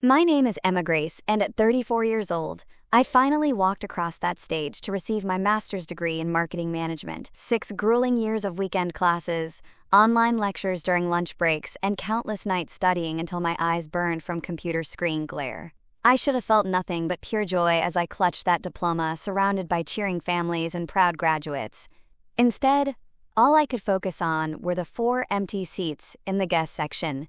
My name is Emma Grace, and at 34 years old, I finally walked across that stage to receive my master's degree in marketing management. 6 grueling years of weekend classes, online lectures during lunch breaks, and countless nights studying until my eyes burned from computer screen glare. I should have felt nothing but pure joy as I clutched that diploma, surrounded by cheering families and proud graduates. Instead, all I could focus on were the 4 empty seats in the guest section.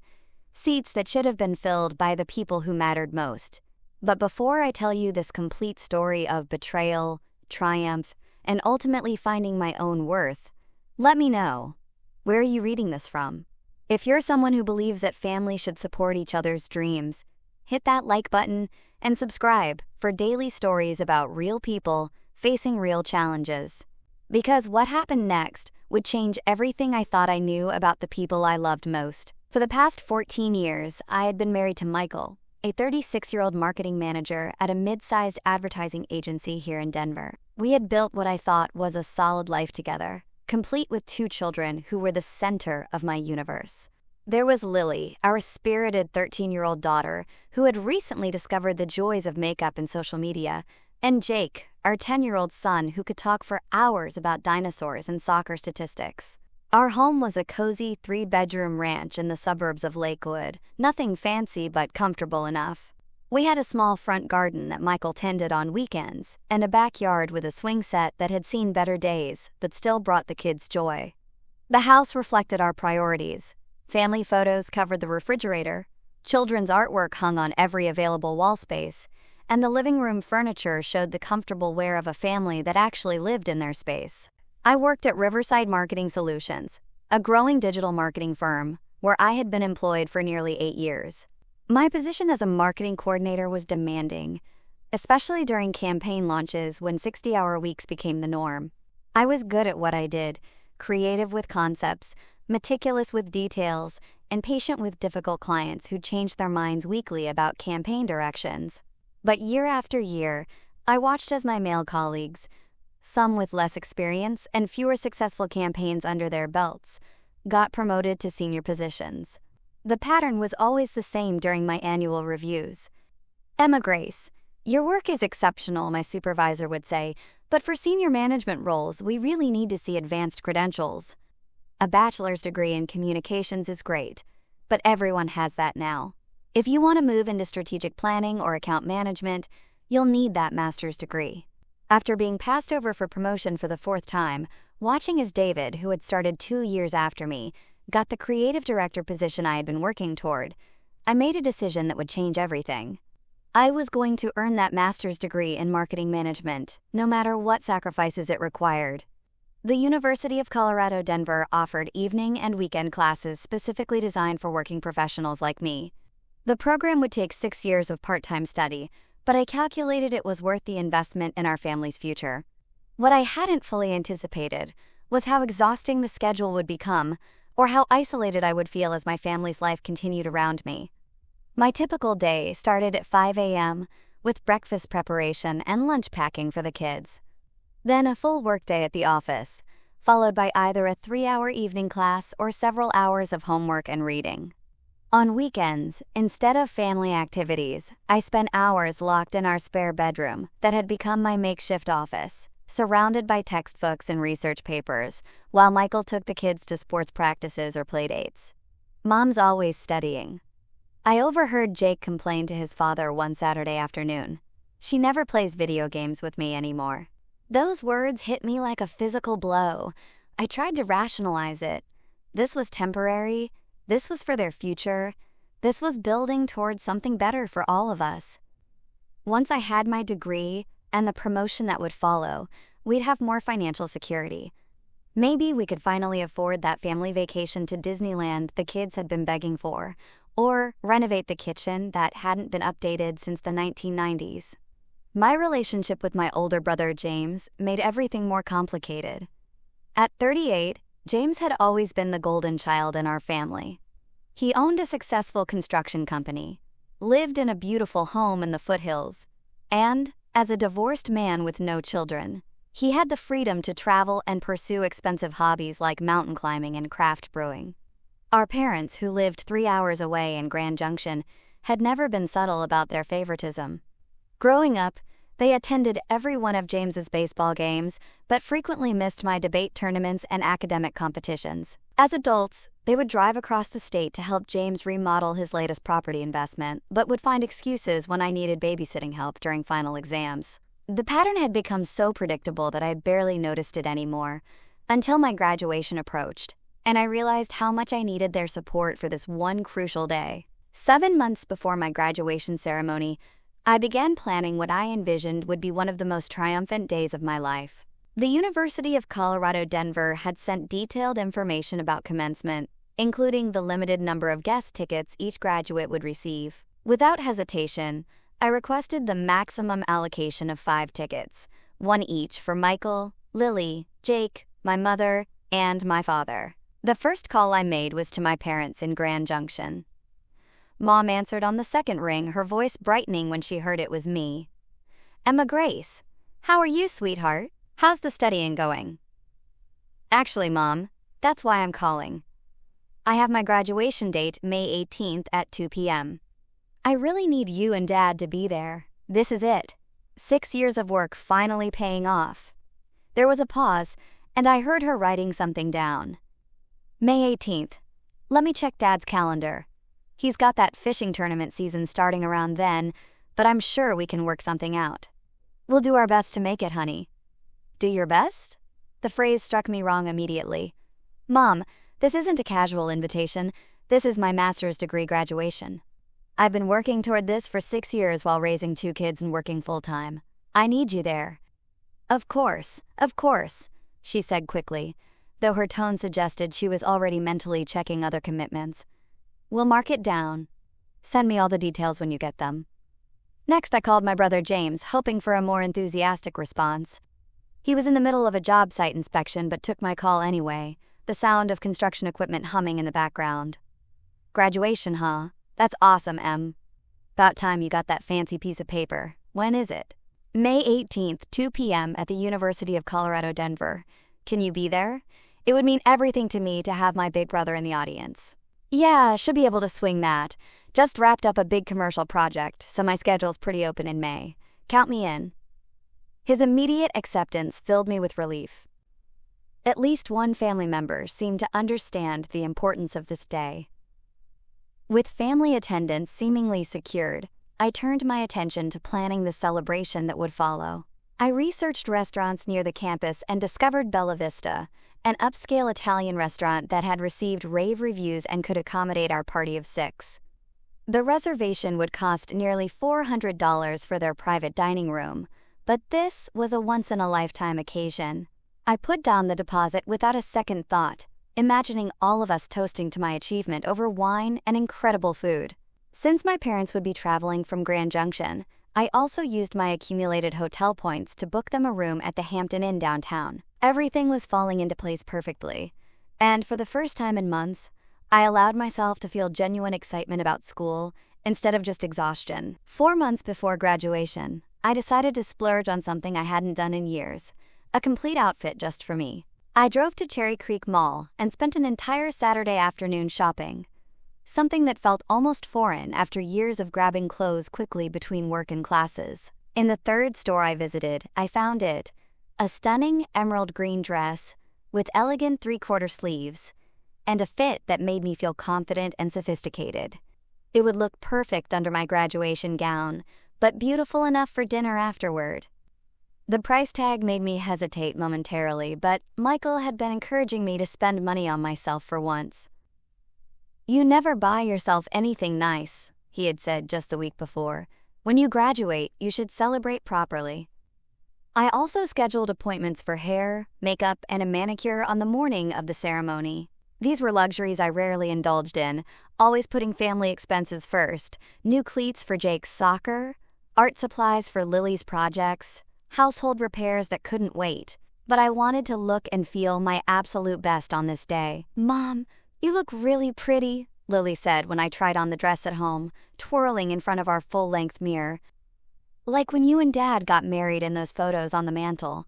Seats that should have been filled by the people who mattered most. But before I tell you this complete story of betrayal, triumph, and ultimately finding my own worth, let me know, where are you reading this from? If you're someone who believes that families should support each other's dreams, hit that like button and subscribe for daily stories about real people facing real challenges. Because what happened next would change everything I thought I knew about the people I loved most. For the past 14 years, I had been married to Michael, a 36-year-old marketing manager at a mid-sized advertising agency here in Denver. We had built what I thought was a solid life together, complete with 2 children who were the center of my universe. There was Lily, our spirited 13-year-old daughter, who had recently discovered the joys of makeup and social media, and Jake, our 10-year-old son who could talk for hours about dinosaurs and soccer statistics. Our home was a cozy 3-bedroom ranch in the suburbs of Lakewood, nothing fancy but comfortable enough. We had a small front garden that Michael tended on weekends, and a backyard with a swing set that had seen better days but still brought the kids joy. The house reflected our priorities. Family photos covered the refrigerator, children's artwork hung on every available wall space, and the living room furniture showed the comfortable wear of a family that actually lived in their space. I worked at Riverside Marketing Solutions, a growing digital marketing firm, where I had been employed for nearly 8 years. My position as a marketing coordinator was demanding, especially during campaign launches when 60-hour weeks became the norm. I was good at what I did, creative with concepts, meticulous with details, and patient with difficult clients who changed their minds weekly about campaign directions. But year after year, I watched as my male colleagues, some with less experience and fewer successful campaigns under their belts, got promoted to senior positions. The pattern was always the same during my annual reviews. "Emma Grace, your work is exceptional," my supervisor would say, "but for senior management roles, we really need to see advanced credentials. A bachelor's degree in communications is great, but everyone has that now. If you want to move into strategic planning or account management, you'll need that master's degree." After being passed over for promotion for the 4th time, watching as David, who had started 2 years after me, got the creative director position I had been working toward, I made a decision that would change everything. I was going to earn that master's degree in marketing management, no matter what sacrifices it required. The University of Colorado Denver offered evening and weekend classes specifically designed for working professionals like me. The program would take 6 years of part-time study, but I calculated it was worth the investment in our family's future. What I hadn't fully anticipated was how exhausting the schedule would become, or how isolated I would feel as my family's life continued around me. My typical day started at 5 a.m., with breakfast preparation and lunch packing for the kids. Then a full workday at the office, followed by either a 3-hour evening class or several hours of homework and reading. On weekends, instead of family activities, I spent hours locked in our spare bedroom that had become my makeshift office, surrounded by textbooks and research papers, while Michael took the kids to sports practices or playdates. Mom's always studying. I overheard Jake complain to his father one Saturday afternoon. "She never plays video games with me anymore." Those words hit me like a physical blow. I tried to rationalize it. This was temporary. This was for their future. This was building towards something better for all of us. Once I had my degree and the promotion that would follow, we'd have more financial security. Maybe we could finally afford that family vacation to Disneyland the kids had been begging for, or renovate the kitchen that hadn't been updated since the 1990s. My relationship with my older brother James made everything more complicated. At 38, James had always been the golden child in our family. He owned a successful construction company, lived in a beautiful home in the foothills, and, as a divorced man with no children, he had the freedom to travel and pursue expensive hobbies like mountain climbing and craft brewing. Our parents, who lived 3 hours away in Grand Junction, had never been subtle about their favoritism. Growing up, they attended every one of James's baseball games, but frequently missed my debate tournaments and academic competitions. As adults, they would drive across the state to help James remodel his latest property investment, but would find excuses when I needed babysitting help during final exams. The pattern had become so predictable that I barely noticed it anymore, until my graduation approached, and I realized how much I needed their support for this one crucial day. 7 months before my graduation ceremony, I began planning what I envisioned would be one of the most triumphant days of my life. The University of Colorado Denver had sent detailed information about commencement, including the limited number of guest tickets each graduate would receive. Without hesitation, I requested the maximum allocation of 5 tickets, one each for Michael, Lily, Jake, my mother, and my father. The first call I made was to my parents in Grand Junction. Mom answered on the second ring, her voice brightening when she heard it was me. "Emma Grace, how are you, sweetheart? How's the studying going?" "Actually, Mom, that's why I'm calling. I have my graduation date May 18th at 2 p.m. I really need you and Dad to be there. This is it. 6 years of work finally paying off." There was a pause, and I heard her writing something down. "May 18th. Let me check Dad's calendar. He's got that fishing tournament season starting around then, but I'm sure we can work something out. We'll do our best to make it, honey." "Do your best?" The phrase struck me wrong immediately. "Mom, this isn't a casual invitation. This is my master's degree graduation. I've been working toward this for 6 years while raising 2 kids and working full-time. I need you there." Of course," she said quickly, though her tone suggested she was already mentally checking other commitments. "We'll mark it down. Send me all the details when you get them." Next, I called my brother James, hoping for a more enthusiastic response. He was in the middle of a job site inspection but took my call anyway, the sound of construction equipment humming in the background. "Graduation, huh? That's awesome, Em. About time you got that fancy piece of paper. When is it?" "May 18th, 2 p.m. at the University of Colorado Denver. Can you be there? It would mean everything to me to have my big brother in the audience." "Yeah, should be able to swing that. Just wrapped up a big commercial project, so my schedule's pretty open in May. Count me in." His immediate acceptance filled me with relief. At least one family member seemed to understand the importance of this day. With family attendance seemingly secured, I turned my attention to planning the celebration that would follow. I researched restaurants near the campus and discovered Bella Vista, an upscale Italian restaurant that had received rave reviews and could accommodate our party of 6. The reservation would cost nearly $400 for their private dining room, but this was a once-in-a-lifetime occasion. I put down the deposit without a second thought, imagining all of us toasting to my achievement over wine and incredible food. Since my parents would be traveling from Grand Junction, I also used my accumulated hotel points to book them a room at the Hampton Inn downtown. Everything was falling into place perfectly, and for the first time in months, I allowed myself to feel genuine excitement about school instead of just exhaustion. 4 months before graduation, I decided to splurge on something I hadn't done in years, a complete outfit just for me. I drove to Cherry Creek Mall and spent an entire Saturday afternoon shopping, something that felt almost foreign after years of grabbing clothes quickly between work and classes. In the third store I visited, I found it, a stunning emerald green dress with elegant 3/4 sleeves and a fit that made me feel confident and sophisticated. It would look perfect under my graduation gown, but beautiful enough for dinner afterward. The price tag made me hesitate momentarily, but Michael had been encouraging me to spend money on myself for once. "You never buy yourself anything nice," he had said just the week before. "When you graduate, you should celebrate properly." I also scheduled appointments for hair, makeup, and a manicure on the morning of the ceremony. These were luxuries I rarely indulged in, always putting family expenses first. New cleats for Jake's soccer, art supplies for Lily's projects, household repairs that couldn't wait. But I wanted to look and feel my absolute best on this day. "Mom, you look really pretty," Lily said when I tried on the dress at home, twirling in front of our full-length mirror. "Like when you and Dad got married in those photos on the mantle."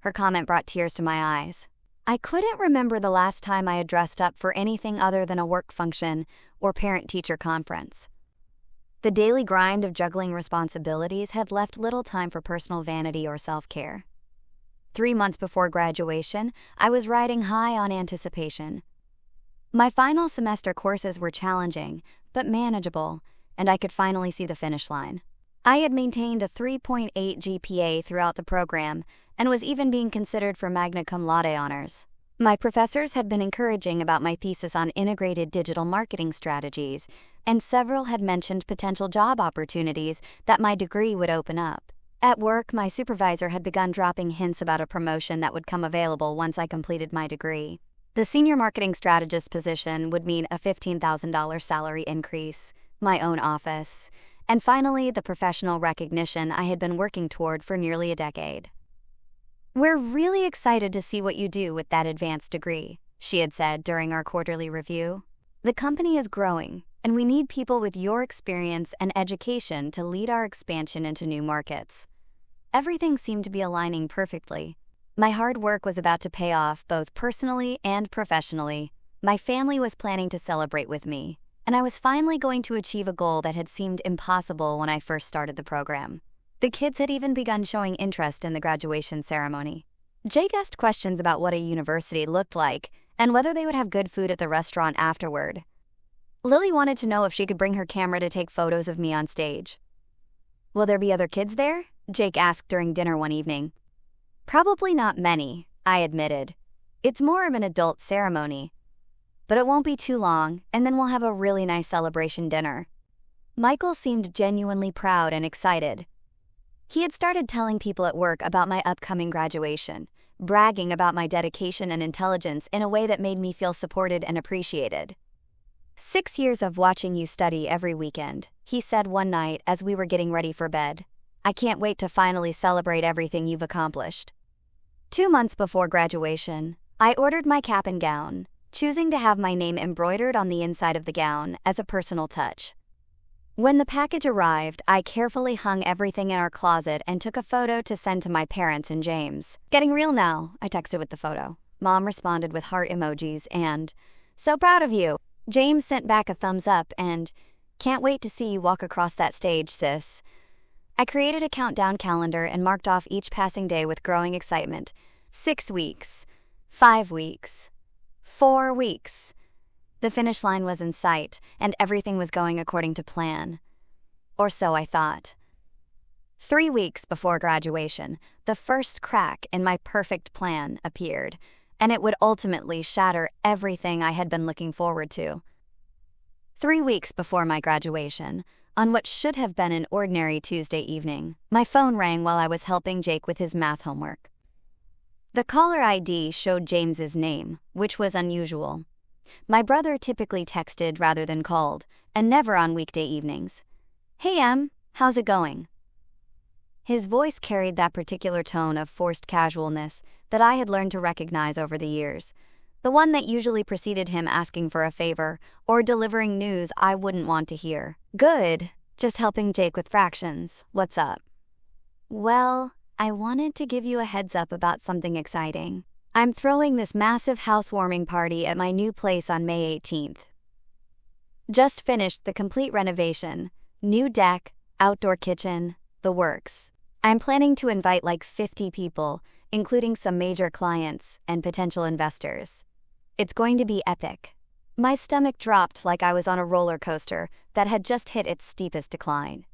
Her comment brought tears to my eyes. I couldn't remember the last time I had dressed up for anything other than a work function or parent-teacher conference. The daily grind of juggling responsibilities had left little time for personal vanity or self-care. 3 months before graduation, I was riding high on anticipation. My final semester courses were challenging, but manageable, and I could finally see the finish line. I had maintained a 3.8 GPA throughout the program and was even being considered for magna cum laude honors. My professors had been encouraging about my thesis on integrated digital marketing strategies, and several had mentioned potential job opportunities that my degree would open up. At work, my supervisor had begun dropping hints about a promotion that would come available once I completed my degree. The senior marketing strategist position would mean a $15,000 salary increase, my own office, and finally the professional recognition I had been working toward for nearly a decade. "We're really excited to see what you do with that advanced degree," she had said during our quarterly review. "The company is growing, and we need people with your experience and education to lead our expansion into new markets." Everything seemed to be aligning perfectly. My hard work was about to pay off both personally and professionally. My family was planning to celebrate with me, and I was finally going to achieve a goal that had seemed impossible when I first started the program. The kids had even begun showing interest in the graduation ceremony. Jake asked questions about what a university looked like and whether they would have good food at the restaurant afterward. Lily wanted to know if she could bring her camera to take photos of me on stage. "Will there be other kids there?" Jake asked during dinner one evening. "Probably not many," I admitted. "It's more of an adult ceremony. But it won't be too long, and then we'll have a really nice celebration dinner." Michael seemed genuinely proud and excited. He had started telling people at work about my upcoming graduation, bragging about my dedication and intelligence in a way that made me feel supported and appreciated. "6 years of watching you study every weekend," he said one night as we were getting ready for bed. "I can't wait to finally celebrate everything you've accomplished." 2 months before graduation, I ordered my cap and gown, choosing to have my name embroidered on the inside of the gown as a personal touch. When the package arrived, I carefully hung everything in our closet and took a photo to send to my parents and James. "Getting real now," I texted with the photo. Mom responded with heart emojis and, "So proud of you." James sent back a thumbs up and, "Can't wait to see you walk across that stage, sis." I created a countdown calendar and marked off each passing day with growing excitement. 6 weeks, 5 weeks, 4 weeks. The finish line was in sight, and everything was going according to plan. Or so I thought. 3 weeks before graduation, the first crack in my perfect plan appeared, and it would ultimately shatter everything I had been looking forward to. 3 weeks before my graduation, on what should have been an ordinary Tuesday evening, my phone rang while I was helping Jake with his math homework. The caller ID showed James's name, which was unusual. My brother typically texted rather than called, and never on weekday evenings. "Hey Em, how's it going?" His voice carried that particular tone of forced casualness that I had learned to recognize over the years, the one that usually preceded him asking for a favor or delivering news I wouldn't want to hear. "Good, just helping Jake with fractions. What's up?" "Well, I wanted to give you a heads up about something exciting. I'm throwing this massive housewarming party at my new place on May 18th. Just finished the complete renovation, new deck, outdoor kitchen, the works. I'm planning to invite like 50 people, including some major clients and potential investors. It's going to be epic." My stomach dropped like I was on a roller coaster that had just hit its steepest decline.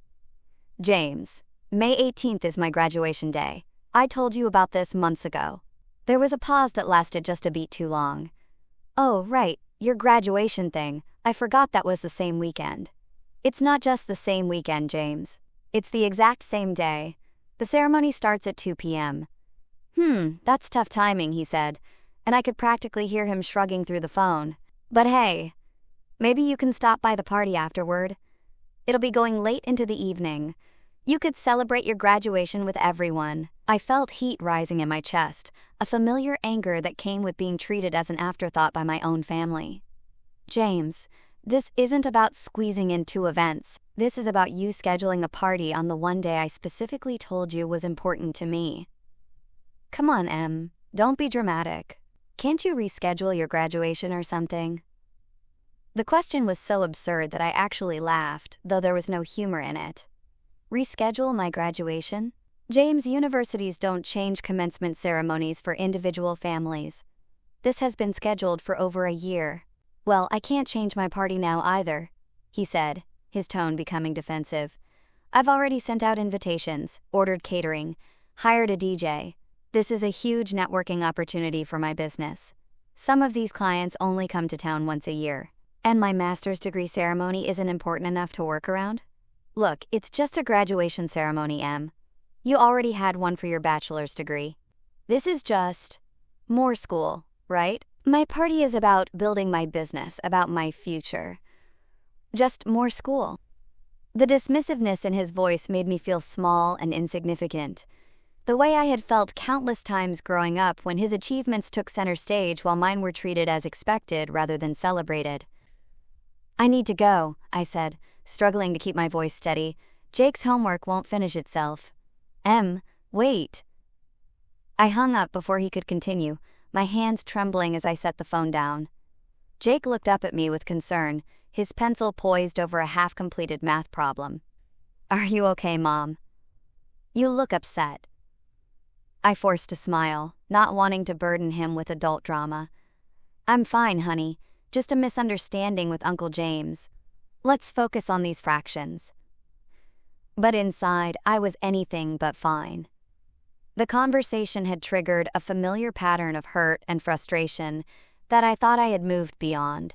"James, May 18th is my graduation day. I told you about this months ago." There was a pause that lasted just a beat too long. "Oh, right, your graduation thing. I forgot that was the same weekend." "It's not just the same weekend, James. It's the exact same day. The ceremony starts at 2 p.m. That's tough timing," he said, and I could practically hear him shrugging through the phone. "But hey, maybe you can stop by the party afterward. It'll be going late into the evening. You could celebrate your graduation with everyone." I felt heat rising in my chest, a familiar anger that came with being treated as an afterthought by my own family. "James, this isn't about squeezing in 2 events. This is about you scheduling a party on the one day I specifically told you was important to me." "Come on, Em, don't be dramatic. Can't you reschedule your graduation or something?" The question was so absurd that I actually laughed, though there was no humor in it. Reschedule my graduation? James, universities don't change commencement ceremonies for individual families. This has been scheduled for over a year. Well, I can't change my party now either, he said, his tone becoming defensive. I've already sent out invitations, ordered catering, hired a DJ. This is a huge networking opportunity for my business. Some of these clients only come to town once a year. And my master's degree ceremony isn't important enough to work around? Look, it's just a graduation ceremony, Em. You already had one for your bachelor's degree. This is just more school, right? My party is about building my business, about my future. Just more school. The dismissiveness in his voice made me feel small and insignificant, the way I had felt countless times growing up when his achievements took center stage while mine were treated as expected rather than celebrated. I need to go, I said, struggling to keep my voice steady. Jake's homework won't finish itself. Em, wait. I hung up before he could continue, my hands trembling as I set the phone down. Jake looked up at me with concern, his pencil poised over a half-completed math problem. Are you okay, Mom? You look upset. I forced a smile, not wanting to burden him with adult drama. I'm fine, honey. Just a misunderstanding with Uncle James. Let's focus on these fractions. But inside, I was anything but fine. The conversation had triggered a familiar pattern of hurt and frustration that I thought I had moved beyond.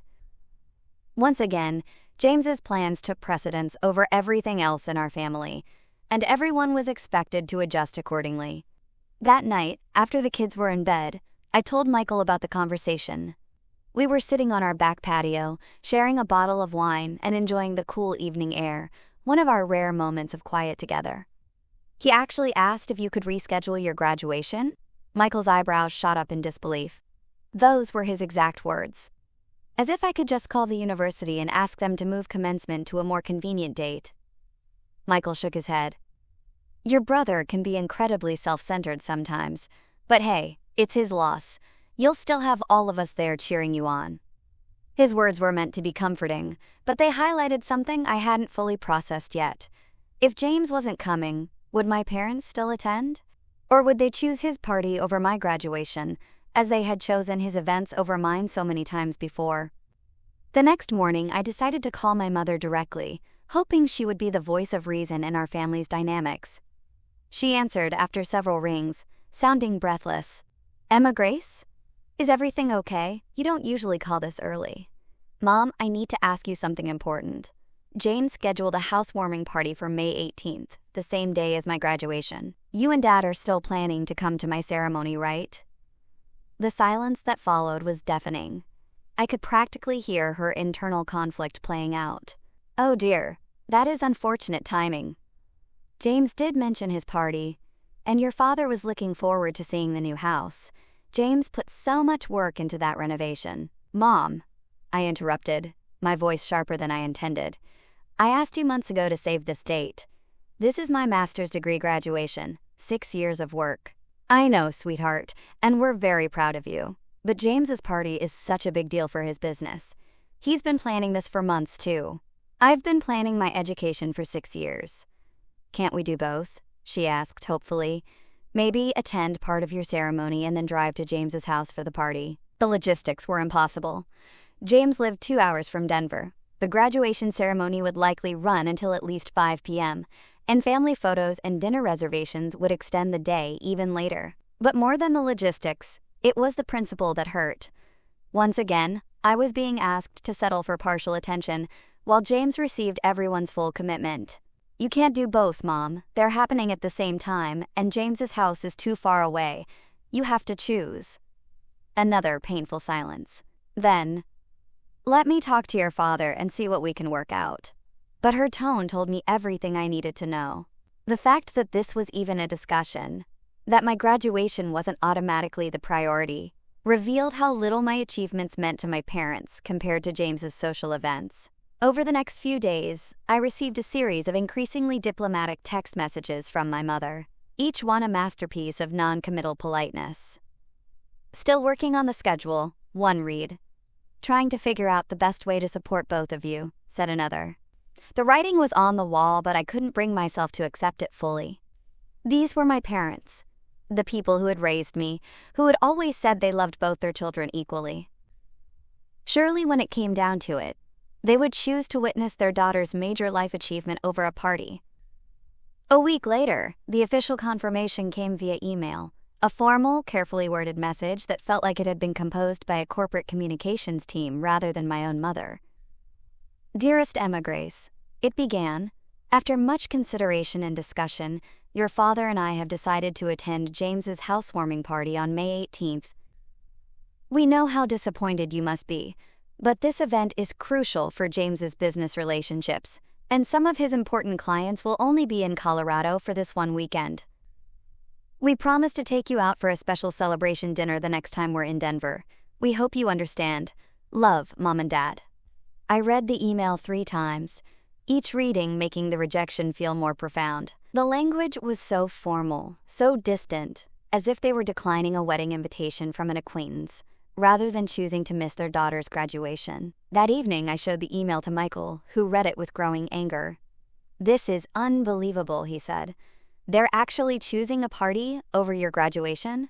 Once again, James's plans took precedence over everything else in our family, and everyone was expected to adjust accordingly. That night, after the kids were in bed, I told Michael about the conversation. We were sitting on our back patio, sharing a bottle of wine and enjoying the cool evening air, one of our rare moments of quiet together. He actually asked if you could reschedule your graduation? Michael's eyebrows shot up in disbelief. Those were his exact words. As if I could just call the university and ask them to move commencement to a more convenient date. Michael shook his head. Your brother can be incredibly self-centered sometimes, but hey, it's his loss. You'll still have all of us there cheering you on. His words were meant to be comforting, but they highlighted something I hadn't fully processed yet. If James wasn't coming, would my parents still attend? Or would they choose his party over my graduation, as they had chosen his events over mine so many times before? The next morning, I decided to call my mother directly, hoping she would be the voice of reason in our family's dynamics. She answered after several rings, sounding breathless. Emma Grace? Is everything okay? You don't usually call this early. Mom, I need to ask you something important. James scheduled a housewarming party for May 18th, the same day as my graduation. You and Dad are still planning to come to my ceremony, right? The silence that followed was deafening. I could practically hear her internal conflict playing out. Oh dear, that is unfortunate timing. James did mention his party, and your father was looking forward to seeing the new house. James put so much work into that renovation. Mom, I interrupted, my voice sharper than I intended. I asked you months ago to save this date. This is my master's degree graduation, 6 years of work. I know, sweetheart, and we're very proud of you. But James's party is such a big deal for his business. He's been planning this for months, too. I've been planning my education for 6 years. Can't we do both? She asked, hopefully. Maybe attend part of your ceremony and then drive to James's house for the party. The logistics were impossible. James lived 2 hours from Denver. The graduation ceremony would likely run until at least 5 p.m., and family photos and dinner reservations would extend the day even later. But more than the logistics, it was the principle that hurt. Once again, I was being asked to settle for partial attention, while James received everyone's full commitment. You can't do both, Mom. They're happening at the same time, and James's house is too far away. You have to choose. Another painful silence. Then, let me talk to your father and see what we can work out. But her tone told me everything I needed to know. The fact that this was even a discussion, that my graduation wasn't automatically the priority, revealed how little my achievements meant to my parents compared to James's social events. Over the next few days, I received a series of increasingly diplomatic text messages from my mother, each one a masterpiece of non-committal politeness. Still working on the schedule, one read. trying to figure out the best way to support both of you," said another. The writing was on the wall, but I couldn't bring myself to accept it fully. These were my parents, the people who had raised me, who had always said they loved both their children equally. Surely when it came down to it, they would choose to witness their daughter's major life achievement over a party. A week later, the official confirmation came via email, a formal, carefully worded message that felt like it had been composed by a corporate communications team rather than my own mother. "Dearest Emma Grace," it began, "after much consideration and discussion, your father and I have decided to attend James's housewarming party on May 18th. We know how disappointed you must be, but this event is crucial for James's business relationships, and some of his important clients will only be in Colorado for this one weekend. We promise to take you out for a special celebration dinner the next time we're in Denver. We hope you understand. Love, Mom and Dad." I read the email 3 times, each reading making the rejection feel more profound. The language was so formal, so distant, as if they were declining a wedding invitation from an acquaintance, rather than choosing to miss their daughter's graduation. That evening, I showed the email to Michael, who read it with growing anger. "This is unbelievable," he said. "They're actually choosing a party over your graduation?"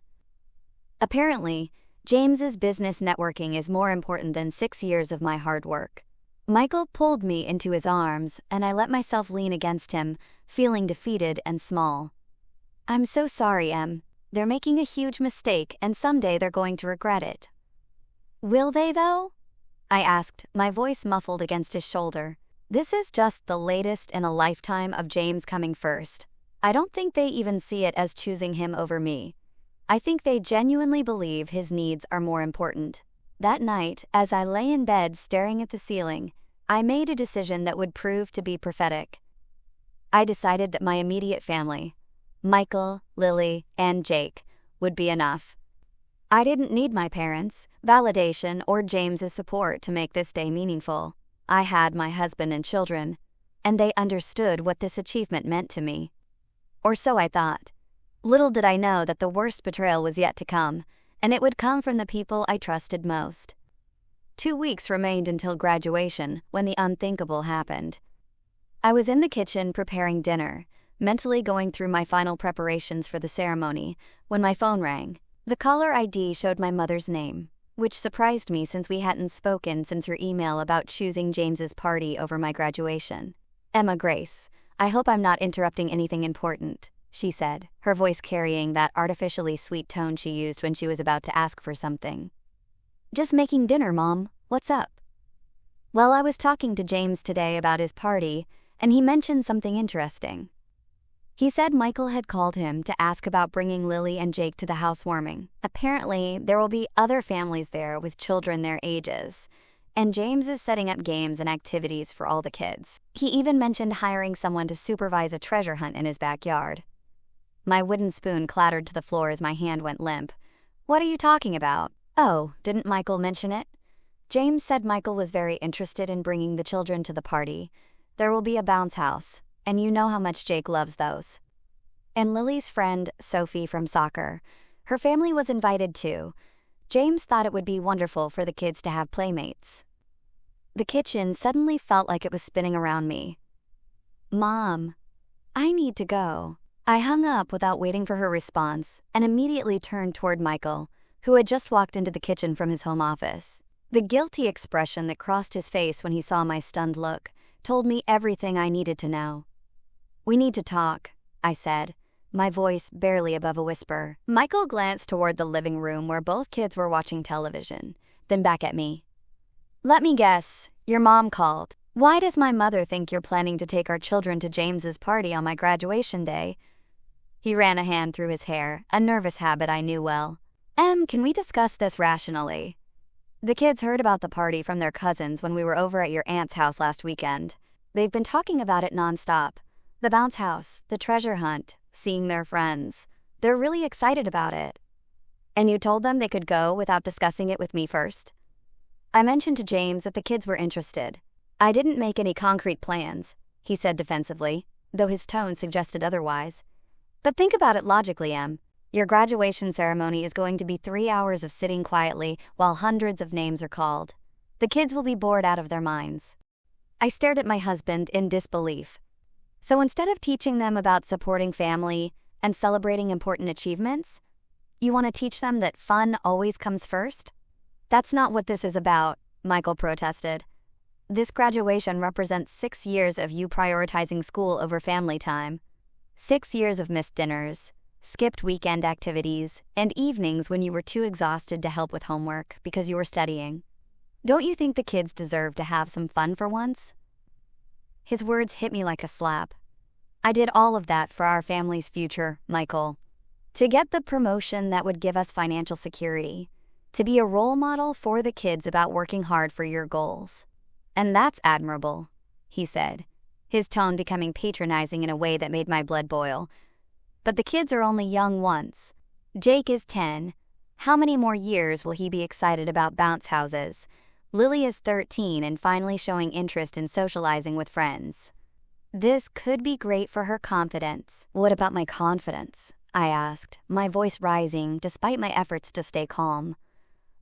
Apparently, James's business networking is more important than 6 years of my hard work. Michael pulled me into his arms, and I let myself lean against him, feeling defeated and small. "I'm so sorry, Em. They're making a huge mistake, and someday they're going to regret it." "Will they, though?" I asked, my voice muffled against his shoulder. This is just the latest in a lifetime of James coming first. I don't think they even see it as choosing him over me. I think they genuinely believe his needs are more important. That night, as I lay in bed staring at the ceiling, I made a decision that would prove to be prophetic. I decided that my immediate family, Michael, Lily, and Jake, would be enough. I didn't need my parents' validation or James's support to make this day meaningful. I had my husband and children, and they understood what this achievement meant to me. Or so I thought. Little did I know that the worst betrayal was yet to come, and it would come from the people I trusted most. 2 weeks remained until graduation when the unthinkable happened. I was in the kitchen preparing dinner, mentally going through my final preparations for the ceremony, when my phone rang. The caller ID showed my mother's name, which surprised me since we hadn't spoken since her email about choosing James's party over my graduation. "Emma Grace, I hope I'm not interrupting anything important," she said, her voice carrying that artificially sweet tone she used when she was about to ask for something. "Just making dinner, Mom. What's up?" "Well, I was talking to James today about his party, and he mentioned something interesting. He said Michael had called him to ask about bringing Lily and Jake to the housewarming. Apparently, there will be other families there with children their ages, and James is setting up games and activities for all the kids. He even mentioned hiring someone to supervise a treasure hunt in his backyard." My wooden spoon clattered to the floor as my hand went limp. "What are you talking about?" "Oh, didn't Michael mention it? James said Michael was very interested in bringing the children to the party. There will be a bounce house, and you know how much Jake loves those. And Lily's friend, Sophie from soccer. Her family was invited too. James thought it would be wonderful for the kids to have playmates." The kitchen suddenly felt like it was spinning around me. "Mom, I need to go." I hung up without waiting for her response and immediately turned toward Michael, who had just walked into the kitchen from his home office. The guilty expression that crossed his face when he saw my stunned look told me everything I needed to know. "We need to talk," I said, my voice barely above a whisper. Michael glanced toward the living room where both kids were watching television, then back at me. "Let me guess, your mom called. Why does my mother think you're planning to take our children to James's party on my graduation day?" He ran a hand through his hair, a nervous habit I knew well. Can we discuss this rationally? The kids heard about the party from their cousins when we were over at your aunt's house last weekend. They've been talking about it nonstop. The bounce house, the treasure hunt, seeing their friends. They're really excited about it." "And you told them they could go without discussing it with me first?" "I mentioned to James that the kids were interested. I didn't make any concrete plans," he said defensively, though his tone suggested otherwise. "But think about it logically, Em. Your graduation ceremony is going to be 3 hours of sitting quietly while hundreds of names are called. The kids will be bored out of their minds. I stared at my husband in disbelief. So instead of teaching them about supporting family and celebrating important achievements, you want to teach them that fun always comes first? That's not what this is about, Michael protested. This graduation represents 6 years of you prioritizing school over family time. 6 years of missed dinners, skipped weekend activities, and evenings when you were too exhausted to help with homework because you were studying. Don't you think the kids deserve to have some fun for once? His words hit me like a slap. I did all of that for our family's future, Michael. To get the promotion that would give us financial security. To be a role model for the kids about working hard for your goals. And that's admirable, he said, his tone becoming patronizing in a way that made my blood boil. But the kids are only young once. Jake is 10. How many more years will he be excited about bounce houses? Lily is 13 and finally showing interest in socializing with friends. This could be great for her confidence. What about my confidence? I asked, my voice rising despite my efforts to stay calm.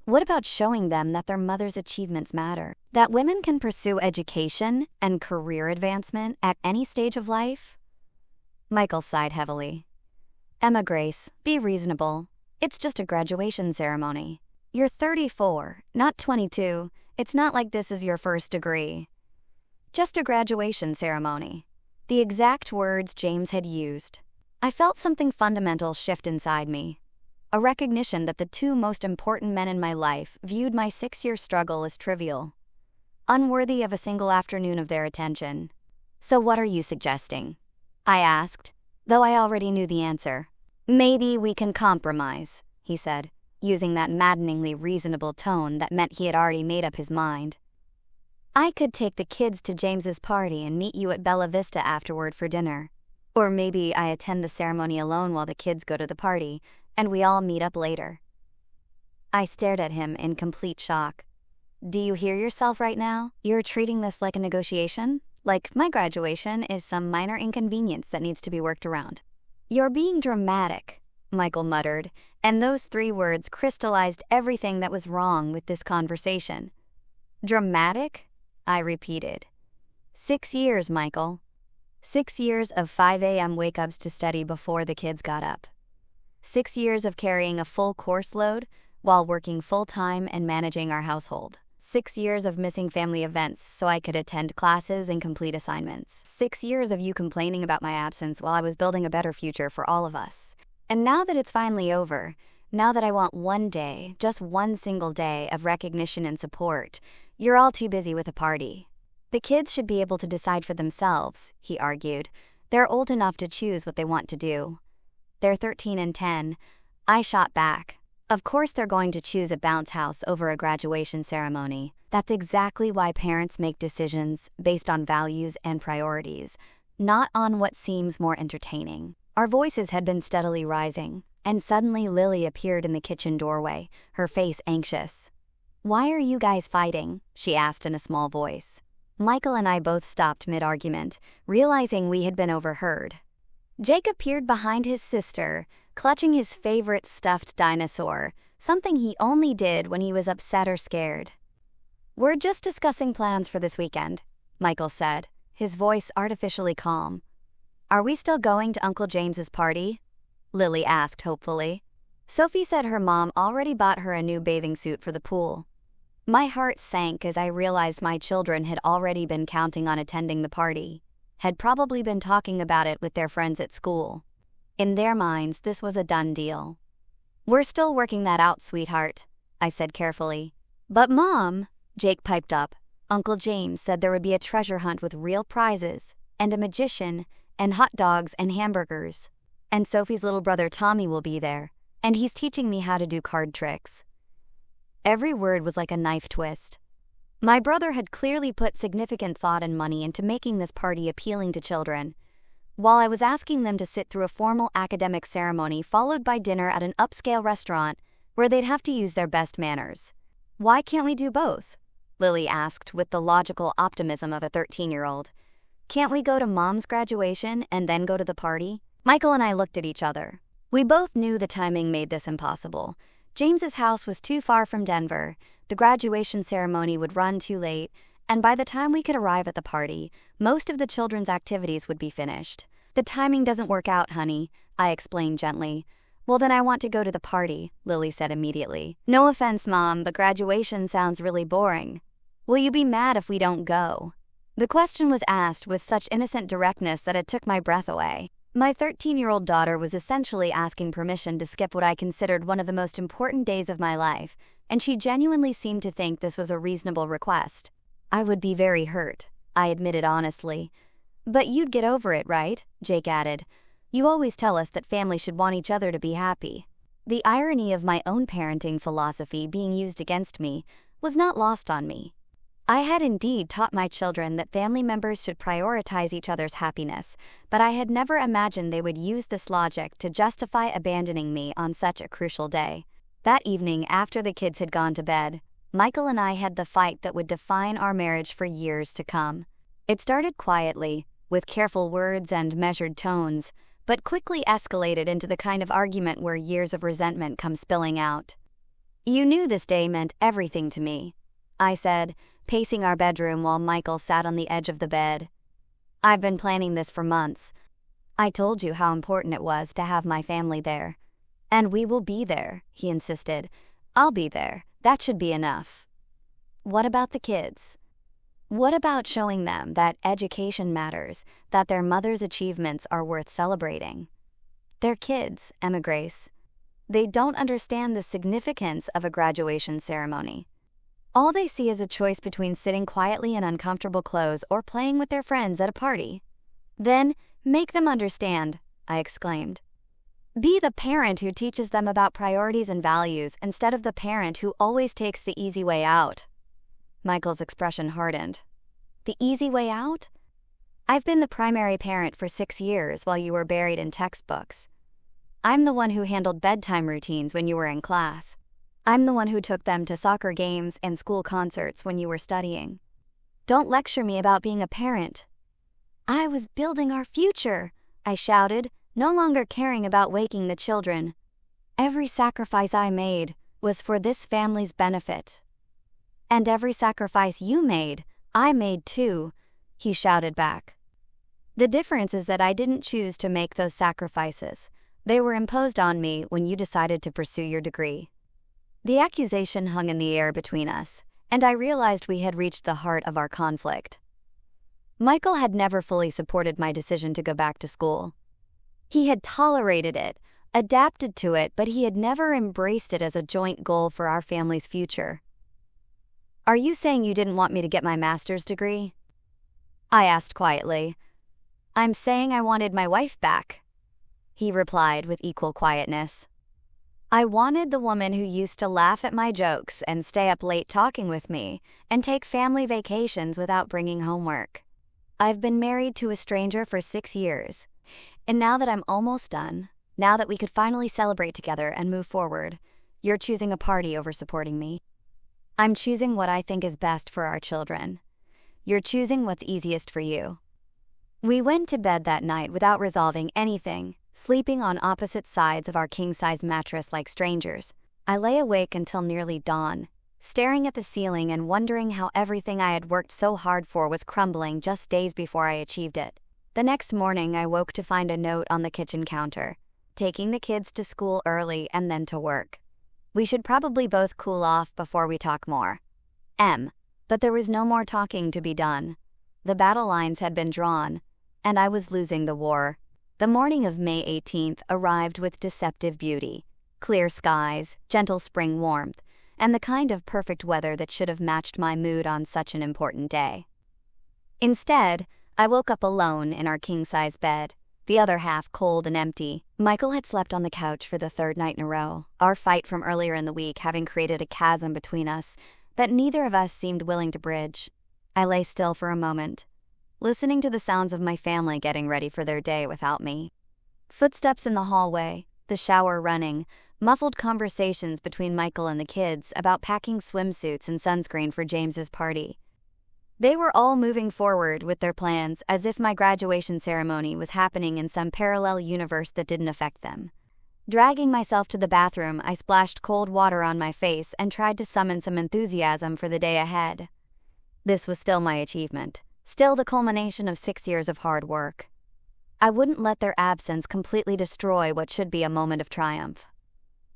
What about showing them that their mother's achievements matter? That women can pursue education and career advancement at any stage of life? Michael sighed heavily. Emma Grace, be reasonable. It's just a graduation ceremony. You're 34, not 22. It's not like this is your first degree. Just a graduation ceremony. The exact words James had used. I felt something fundamental shift inside me. A recognition that the two most important men in my life viewed my 6-year struggle as trivial, unworthy of a single afternoon of their attention. So what are you suggesting? I asked, though I already knew the answer. Maybe we can compromise, he said, using that maddeningly reasonable tone that meant he had already made up his mind. I could take the kids to James's party and meet you at Bella Vista afterward for dinner. Or maybe I attend the ceremony alone while the kids go to the party, and we all meet up later. I stared at him in complete shock. Do you hear yourself right now? You're treating this like a negotiation? Like my graduation is some minor inconvenience that needs to be worked around. You're being dramatic, Michael muttered, and those 3 words crystallized everything that was wrong with this conversation. Dramatic? I repeated. 6 years, Michael. 6 years of 5 a.m. wake-ups to study before the kids got up. 6 years of carrying a full course load while working full-time and managing our household. 6 years of missing family events so I could attend classes and complete assignments. 6 years of you complaining about my absence while I was building a better future for all of us. And now that it's finally over, now that I want one day, just one single day of recognition and support, you're all too busy with a party. The kids should be able to decide for themselves, he argued. They're old enough to choose what they want to do. They're 13 and 10. I shot back. Of course they're going to choose a bounce house over a graduation ceremony. That's exactly why parents make decisions based on values and priorities, not on what seems more entertaining. Our voices had been steadily rising, and suddenly Lily appeared in the kitchen doorway, her face anxious. Why are you guys fighting? She asked in a small voice. Michael and I both stopped mid-argument, realizing we had been overheard. Jake appeared behind his sister, clutching his favorite stuffed dinosaur, something he only did when he was upset or scared. We're just discussing plans for this weekend, Michael said, his voice artificially calm. Are we still going to Uncle James's party? Lily asked hopefully. Sophie said her mom already bought her a new bathing suit for the pool. My heart sank as I realized my children had already been counting on attending the party, had probably been talking about it with their friends at school. In their minds, this was a done deal. We're still working that out, sweetheart, I said carefully. But Mom, Jake piped up, Uncle James said there would be a treasure hunt with real prizes, and a magician, and hot dogs and hamburgers. And Sophie's little brother Tommy will be there, and he's teaching me how to do card tricks. Every word was like a knife twist. My brother had clearly put significant thought and money into making this party appealing to children, while I was asking them to sit through a formal academic ceremony followed by dinner at an upscale restaurant where they'd have to use their best manners. Why can't we do both? Lily asked with the logical optimism of a 13-year-old. Can't we go to Mom's graduation and then go to the party? Michael and I looked at each other. We both knew the timing made this impossible. James's house was too far from Denver, The graduation ceremony would run too late, and by the time we could arrive at the party, most of the children's activities would be finished. "The timing doesn't work out, honey," I explained gently. "Well, then I want to go to the party," Lily said immediately. "No offense, Mom, but graduation sounds really boring. Will you be mad if we don't go?" The question was asked with such innocent directness that it took my breath away. My 13-year-old daughter was essentially asking permission to skip what I considered one of the most important days of my life, and she genuinely seemed to think this was a reasonable request. "I would be very hurt," I admitted honestly. "But you'd get over it, right?" Jake added. "You always tell us that families should want each other to be happy." The irony of my own parenting philosophy being used against me was not lost on me. I had indeed taught my children that family members should prioritize each other's happiness, but I had never imagined they would use this logic to justify abandoning me on such a crucial day. That evening, after the kids had gone to bed, Michael and I had the fight that would define our marriage for years to come. It started quietly, with careful words and measured tones, but quickly escalated into the kind of argument where years of resentment come spilling out. "You knew this day meant everything to me," I said, pacing our bedroom while Michael sat on the edge of the bed. "I've been planning this for months. I told you how important it was to have my family there." "And we will be there," he insisted. "I'll be there. That should be enough." "What about the kids? What about showing them that education matters, that their mother's achievements are worth celebrating?" "They're kids, Emma Grace. They don't understand the significance of a graduation ceremony. All they see is a choice between sitting quietly in uncomfortable clothes or playing with their friends at a party." "Then make them understand," I exclaimed. "Be the parent who teaches them about priorities and values instead of the parent who always takes the easy way out." Michael's expression hardened. "The easy way out? I've been the primary parent for 6 years while you were buried in textbooks. I'm the one who handled bedtime routines when you were in class. I'm the one who took them to soccer games and school concerts when you were studying. Don't lecture me about being a parent." "I was building our future," I shouted, no longer caring about waking the children. "Every sacrifice I made was for this family's benefit." "And every sacrifice you made, I made too," he shouted back. "The difference is that I didn't choose to make those sacrifices. They were imposed on me when you decided to pursue your degree." The accusation hung in the air between us, and I realized we had reached the heart of our conflict. Michael had never fully supported my decision to go back to school. He had tolerated it, adapted to it, but he had never embraced it as a joint goal for our family's future. "Are you saying you didn't want me to get my master's degree?" I asked quietly. "I'm saying I wanted my wife back," he replied with equal quietness. "I wanted the woman who used to laugh at my jokes and stay up late talking with me and take family vacations without bringing homework. I've been married to a stranger for 6 years, and now that I'm almost done, now that we could finally celebrate together and move forward, you're choosing a party over supporting me. I'm choosing what I think is best for our children. You're choosing what's easiest for you." We went to bed that night without resolving anything, sleeping on opposite sides of our king-size mattress like strangers. I lay awake until nearly dawn, staring at the ceiling and wondering how everything I had worked so hard for was crumbling just days before I achieved it. The next morning, I woke to find a note on the kitchen counter, taking the kids to school early and then to work. We should probably both cool off before we talk more. But there was no more talking to be done. The battle lines had been drawn, and I was losing the war. The morning of May 18th arrived with deceptive beauty, clear skies, gentle spring warmth, and the kind of perfect weather that should have matched my mood on such an important day. Instead, I woke up alone in our king-size bed, the other half cold and empty. Michael had slept on the couch for the 3rd night in a row, our fight from earlier in the week having created a chasm between us that neither of us seemed willing to bridge. I lay still for a moment, listening to the sounds of my family getting ready for their day without me. Footsteps in the hallway, the shower running, muffled conversations between Michael and the kids about packing swimsuits and sunscreen for James's party. They were all moving forward with their plans as if my graduation ceremony was happening in some parallel universe that didn't affect them. Dragging myself to the bathroom, I splashed cold water on my face and tried to summon some enthusiasm for the day ahead. This was still my achievement, still the culmination of 6 years of hard work. I wouldn't let their absence completely destroy what should be a moment of triumph.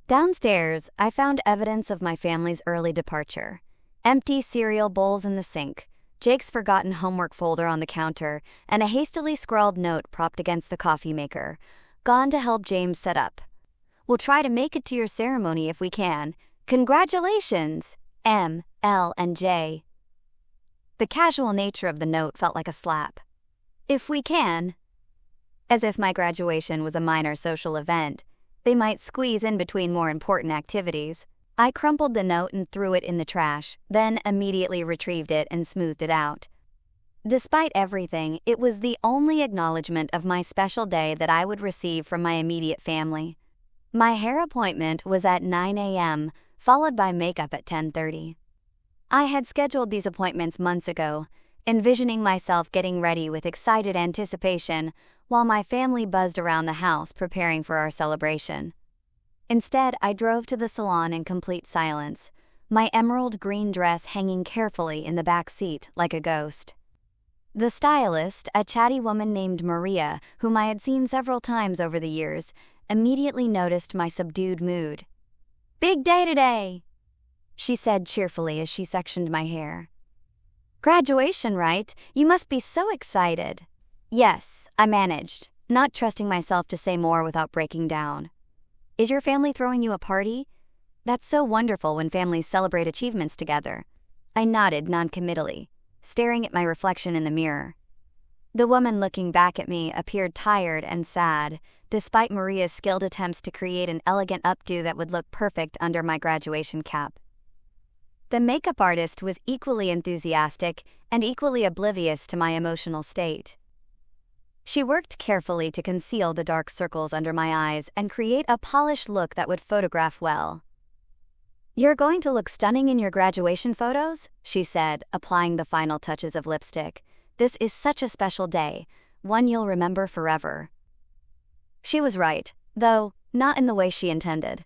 Downstairs, I found evidence of my family's early departure. Empty cereal bowls in the sink, Jake's forgotten homework folder on the counter, and a hastily scrawled note propped against the coffee maker. Gone to help James set up. We'll try to make it to your ceremony if we can. Congratulations, M, L, and J. The casual nature of the note felt like a slap. If we can. As if my graduation was a minor social event. They might squeeze in between more important activities. I crumpled the note and threw it in the trash, then immediately retrieved it and smoothed it out. Despite everything, it was the only acknowledgement of my special day that I would receive from my immediate family. My hair appointment was at 9 a.m., followed by makeup at 10:30. I had scheduled these appointments months ago, envisioning myself getting ready with excited anticipation while my family buzzed around the house preparing for our celebration. Instead, I drove to the salon in complete silence, my emerald green dress hanging carefully in the back seat like a ghost. The stylist, a chatty woman named Maria, whom I had seen several times over the years, immediately noticed my subdued mood. "Big day today," she said cheerfully as she sectioned my hair. "Graduation, right? You must be so excited." Yes, I managed, not trusting myself to say more without breaking down. "Is your family throwing you a party? That's so wonderful when families celebrate achievements together." I nodded noncommittally, staring at my reflection in the mirror. The woman looking back at me appeared tired and sad, despite Maria's skilled attempts to create an elegant updo that would look perfect under my graduation cap. The makeup artist was equally enthusiastic and equally oblivious to my emotional state. She worked carefully to conceal the dark circles under my eyes and create a polished look that would photograph well. "You're going to look stunning in your graduation photos," she said, applying the final touches of lipstick. "This is such a special day, one you'll remember forever." She was right, though not in the way she intended.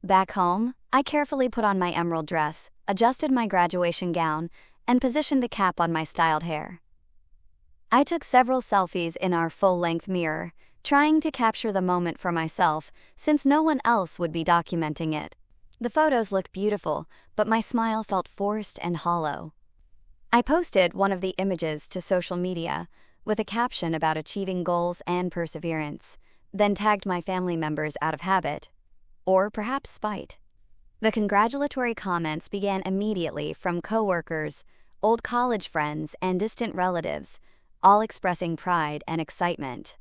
Back home, I carefully put on my emerald dress, adjusted my graduation gown, and positioned the cap on my styled hair. I took several selfies in our full-length mirror, trying to capture the moment for myself, since no one else would be documenting it. The photos looked beautiful, but my smile felt forced and hollow. I posted one of the images to social media, with a caption about achieving goals and perseverance, then tagged my family members out of habit, or perhaps spite. The congratulatory comments began immediately from coworkers, old college friends, and distant relatives, all expressing pride and excitement.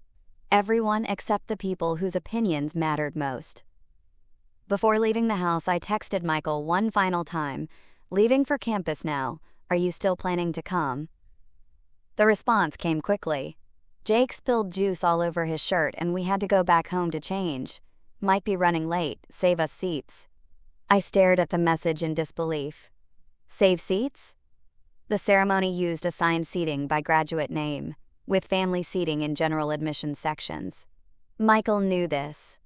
Everyone except the people whose opinions mattered most. Before leaving the house, I texted Michael one final time, "Leaving for campus now. Are you still planning to come?" The response came quickly. "Jake spilled juice all over his shirt and we had to go back home to change. Might be running late. Save us seats." I stared at the message in disbelief. Save seats? The ceremony used assigned seating by graduate name, with family seating in general admission sections. Michael knew this.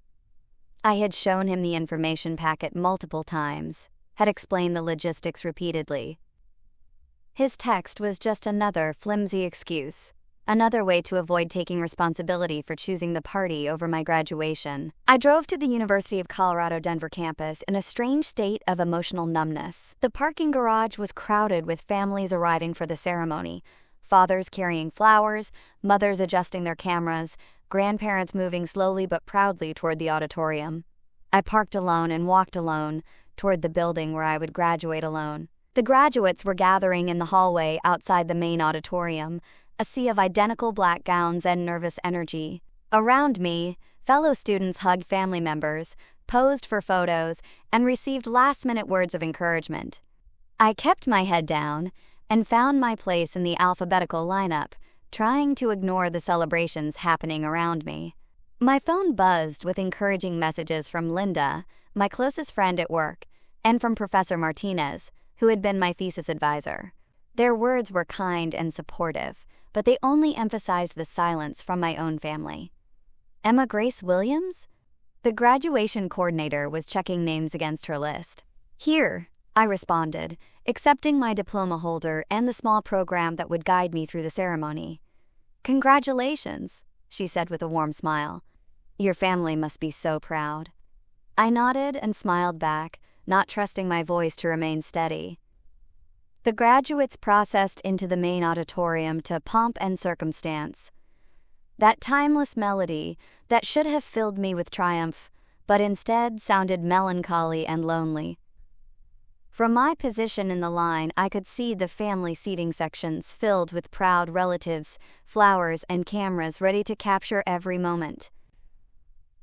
I had shown him the information packet multiple times, had explained the logistics repeatedly. His text was just another flimsy excuse, another way to avoid taking responsibility for choosing the party over my graduation. I drove to the University of Colorado Denver campus in a strange state of emotional numbness. The parking garage was crowded with families arriving for the ceremony, fathers carrying flowers, mothers adjusting their cameras, grandparents moving slowly but proudly toward the auditorium. I parked alone and walked alone toward the building where I would graduate alone. The graduates were gathering in the hallway outside the main auditorium, a sea of identical black gowns and nervous energy. Around me, fellow students hugged family members, posed for photos, and received last-minute words of encouragement. I kept my head down and found my place in the alphabetical lineup, trying to ignore the celebrations happening around me. My phone buzzed with encouraging messages from Linda, my closest friend at work, and from Professor Martinez, who had been my thesis advisor. Their words were kind and supportive, but they only emphasized the silence from my own family. Emma Grace Williams? The graduation coordinator was checking names against her list. "Here," I responded, accepting my diploma holder and the small program that would guide me through the ceremony. "Congratulations," she said with a warm smile. "Your family must be so proud." I nodded and smiled back, not trusting my voice to remain steady. The graduates processed into the main auditorium to pomp and circumstance. That timeless melody that should have filled me with triumph, but instead sounded melancholy and lonely. From my position in the line, I could see the family seating sections filled with proud relatives, flowers, and cameras ready to capture every moment.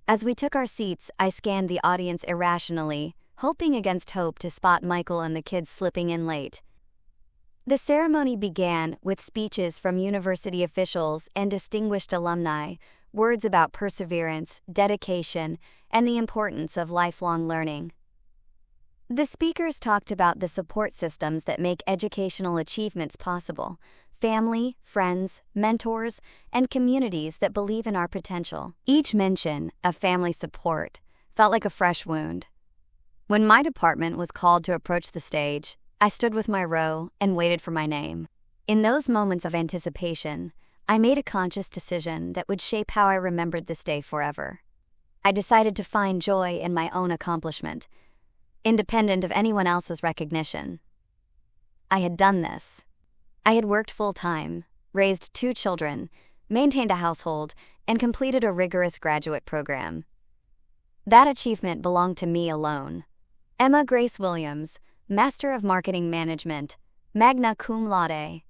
As we took our seats, I scanned the audience irrationally, hoping against hope to spot Michael and the kids slipping in late. The ceremony began with speeches from university officials and distinguished alumni, words about perseverance, dedication, and the importance of lifelong learning. The speakers talked about the support systems that make educational achievements possible: family, friends, mentors, and communities that believe in our potential. Each mention of family support felt like a fresh wound. When my department was called to approach the stage, I stood with my row and waited for my name. In those moments of anticipation, I made a conscious decision that would shape how I remembered this day forever. I decided to find joy in my own accomplishment, independent of anyone else's recognition. I had done this. I had worked full-time, raised 2 children, maintained a household, and completed a rigorous graduate program. That achievement belonged to me alone. Emma Grace Williams, Master of Marketing Management, magna cum laude.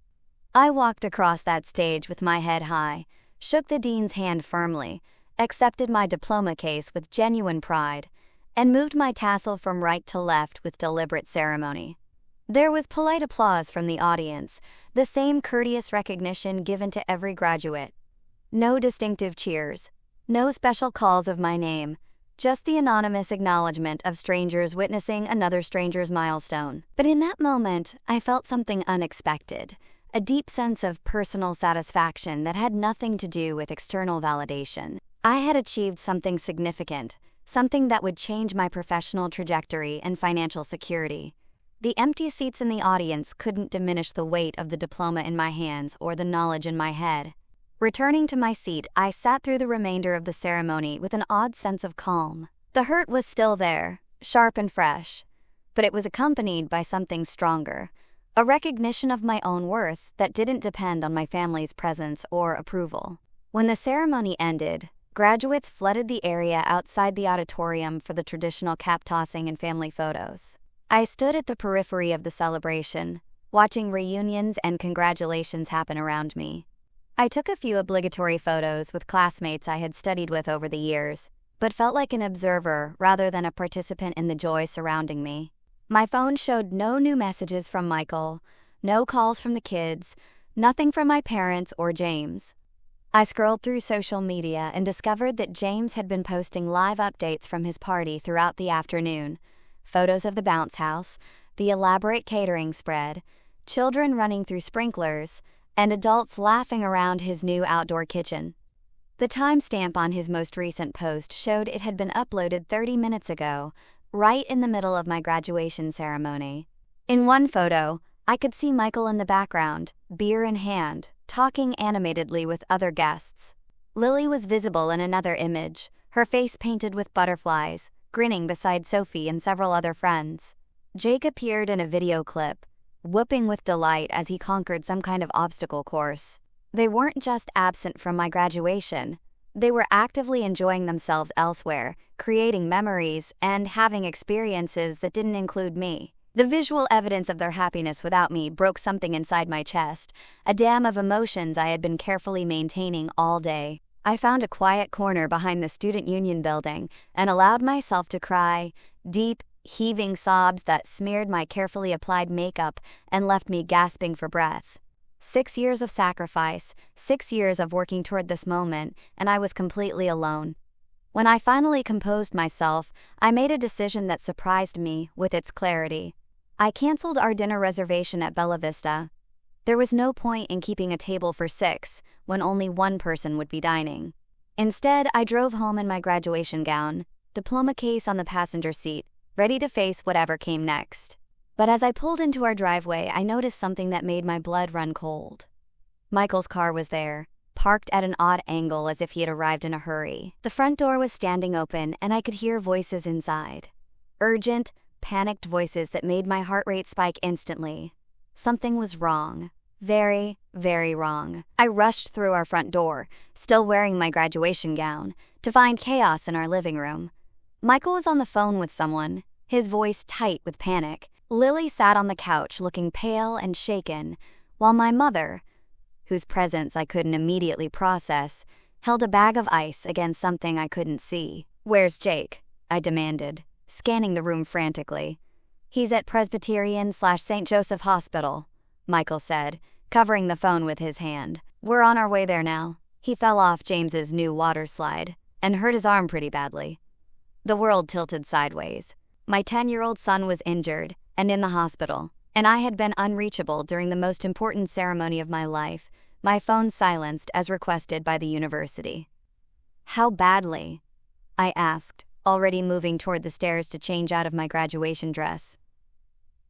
I walked across that stage with my head high, shook the dean's hand firmly, accepted my diploma case with genuine pride, and moved my tassel from right to left with deliberate ceremony. There was polite applause from the audience, the same courteous recognition given to every graduate. No distinctive cheers, no special calls of my name, just the anonymous acknowledgement of strangers witnessing another stranger's milestone. But in that moment, I felt something unexpected, a deep sense of personal satisfaction that had nothing to do with external validation. I had achieved something significant, something that would change my professional trajectory and financial security. The empty seats in the audience couldn't diminish the weight of the diploma in my hands or the knowledge in my head. Returning to my seat, I sat through the remainder of the ceremony with an odd sense of calm. The hurt was still there, sharp and fresh, but it was accompanied by something stronger, a recognition of my own worth that didn't depend on my family's presence or approval. When the ceremony ended, graduates flooded the area outside the auditorium for the traditional cap tossing and family photos. I stood at the periphery of the celebration, watching reunions and congratulations happen around me. I took a few obligatory photos with classmates I had studied with over the years, but felt like an observer rather than a participant in the joy surrounding me. My phone showed no new messages from Michael, no calls from the kids, nothing from my parents or James. I scrolled through social media and discovered that James had been posting live updates from his party throughout the afternoon. Photos of the bounce house, the elaborate catering spread, children running through sprinklers, and adults laughing around his new outdoor kitchen. The timestamp on his most recent post showed it had been uploaded 30 minutes ago, right in the middle of my graduation ceremony. In one photo, I could see Michael in the background, beer in hand, talking animatedly with other guests. Lily was visible in another image, her face painted with butterflies, grinning beside Sophie and several other friends. Jake appeared in a video clip, whooping with delight as he conquered some kind of obstacle course. They weren't just absent from my graduation, they were actively enjoying themselves elsewhere, creating memories and having experiences that didn't include me. The visual evidence of their happiness without me broke something inside my chest, a dam of emotions I had been carefully maintaining all day. I found a quiet corner behind the student union building and allowed myself to cry, deep, heaving sobs that smeared my carefully applied makeup and left me gasping for breath. 6 years of sacrifice, 6 years of working toward this moment, and I was completely alone. When I finally composed myself, I made a decision that surprised me with its clarity. I canceled our dinner reservation at Bella Vista. There was no point in keeping a table for 6 when only one person would be dining. Instead, I drove home in my graduation gown, diploma case on the passenger seat, ready to face whatever came next. But as I pulled into our driveway, I noticed something that made my blood run cold. Michael's car was there, parked at an odd angle as if he had arrived in a hurry. The front door was standing open, and I could hear voices inside. Urgent, panicked voices that made my heart rate spike instantly. Something was wrong. Very, very wrong. I rushed through our front door, still wearing my graduation gown, to find chaos in our living room. Michael was on the phone with someone, his voice tight with panic. Lily sat on the couch looking pale and shaken, while my mother, whose presence I couldn't immediately process, held a bag of ice against something I couldn't see. "Where's Jake?" I demanded, scanning the room frantically. "He's at Presbyterian/St. Joseph Hospital," Michael said, covering the phone with his hand. "We're on our way there now. He fell off James's new water slide and hurt his arm pretty badly." The world tilted sideways. My 10-year-old son was injured and in the hospital, and I had been unreachable during the most important ceremony of my life, my phone silenced as requested by the university. "How badly?" I asked, already moving toward the stairs to change out of my graduation dress.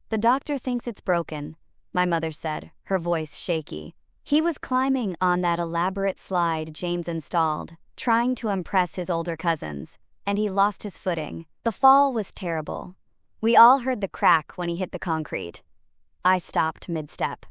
"The doctor thinks it's broken," my mother said, her voice shaky. "He was climbing on that elaborate slide James installed, trying to impress his older cousins, and he lost his footing. The fall was terrible. We all heard the crack when he hit the concrete." I stopped mid-step.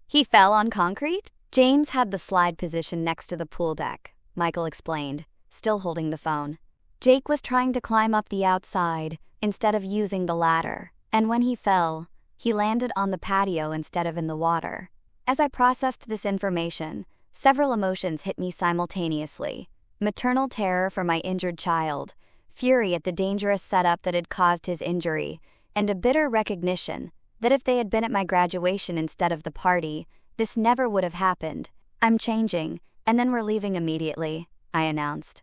"He fell on concrete?" "James had the slide position next to the pool deck," Michael explained, still holding the phone. "Jake was trying to climb up the outside instead of using the ladder, and when he fell, he landed on the patio instead of in the water." As I processed this information, several emotions hit me simultaneously: maternal terror for my injured child, fury at the dangerous setup that had caused his injury, and a bitter recognition that if they had been at my graduation instead of the party, this never would have happened. "I'm changing, and then we're leaving immediately," I announced.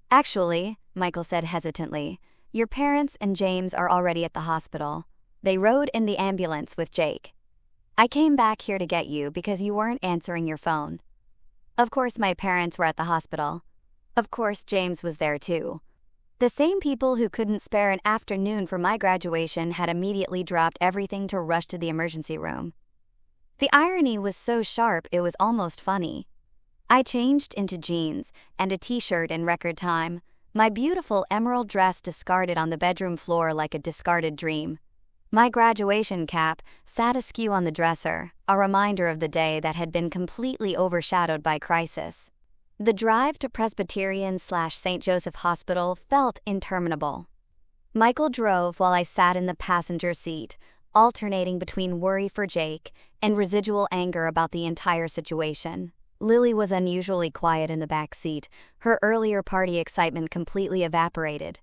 "Actually," Michael said hesitantly, "your parents and James are already at the hospital. They rode in the ambulance with Jake. I came back here to get you because you weren't answering your phone." Of course my parents were at the hospital. Of course James was there too. The same people who couldn't spare an afternoon for my graduation had immediately dropped everything to rush to the emergency room. The irony was so sharp it was almost funny. I changed into jeans and a t-shirt in record time, my beautiful emerald dress discarded on the bedroom floor like a discarded dream. My graduation cap sat askew on the dresser, a reminder of the day that had been completely overshadowed by crisis. The drive to Presbyterian/St. Joseph Hospital felt interminable. Michael drove while I sat in the passenger seat, alternating between worry for Jake and residual anger about the entire situation. Lily was unusually quiet in the back seat, her earlier party excitement completely evaporated.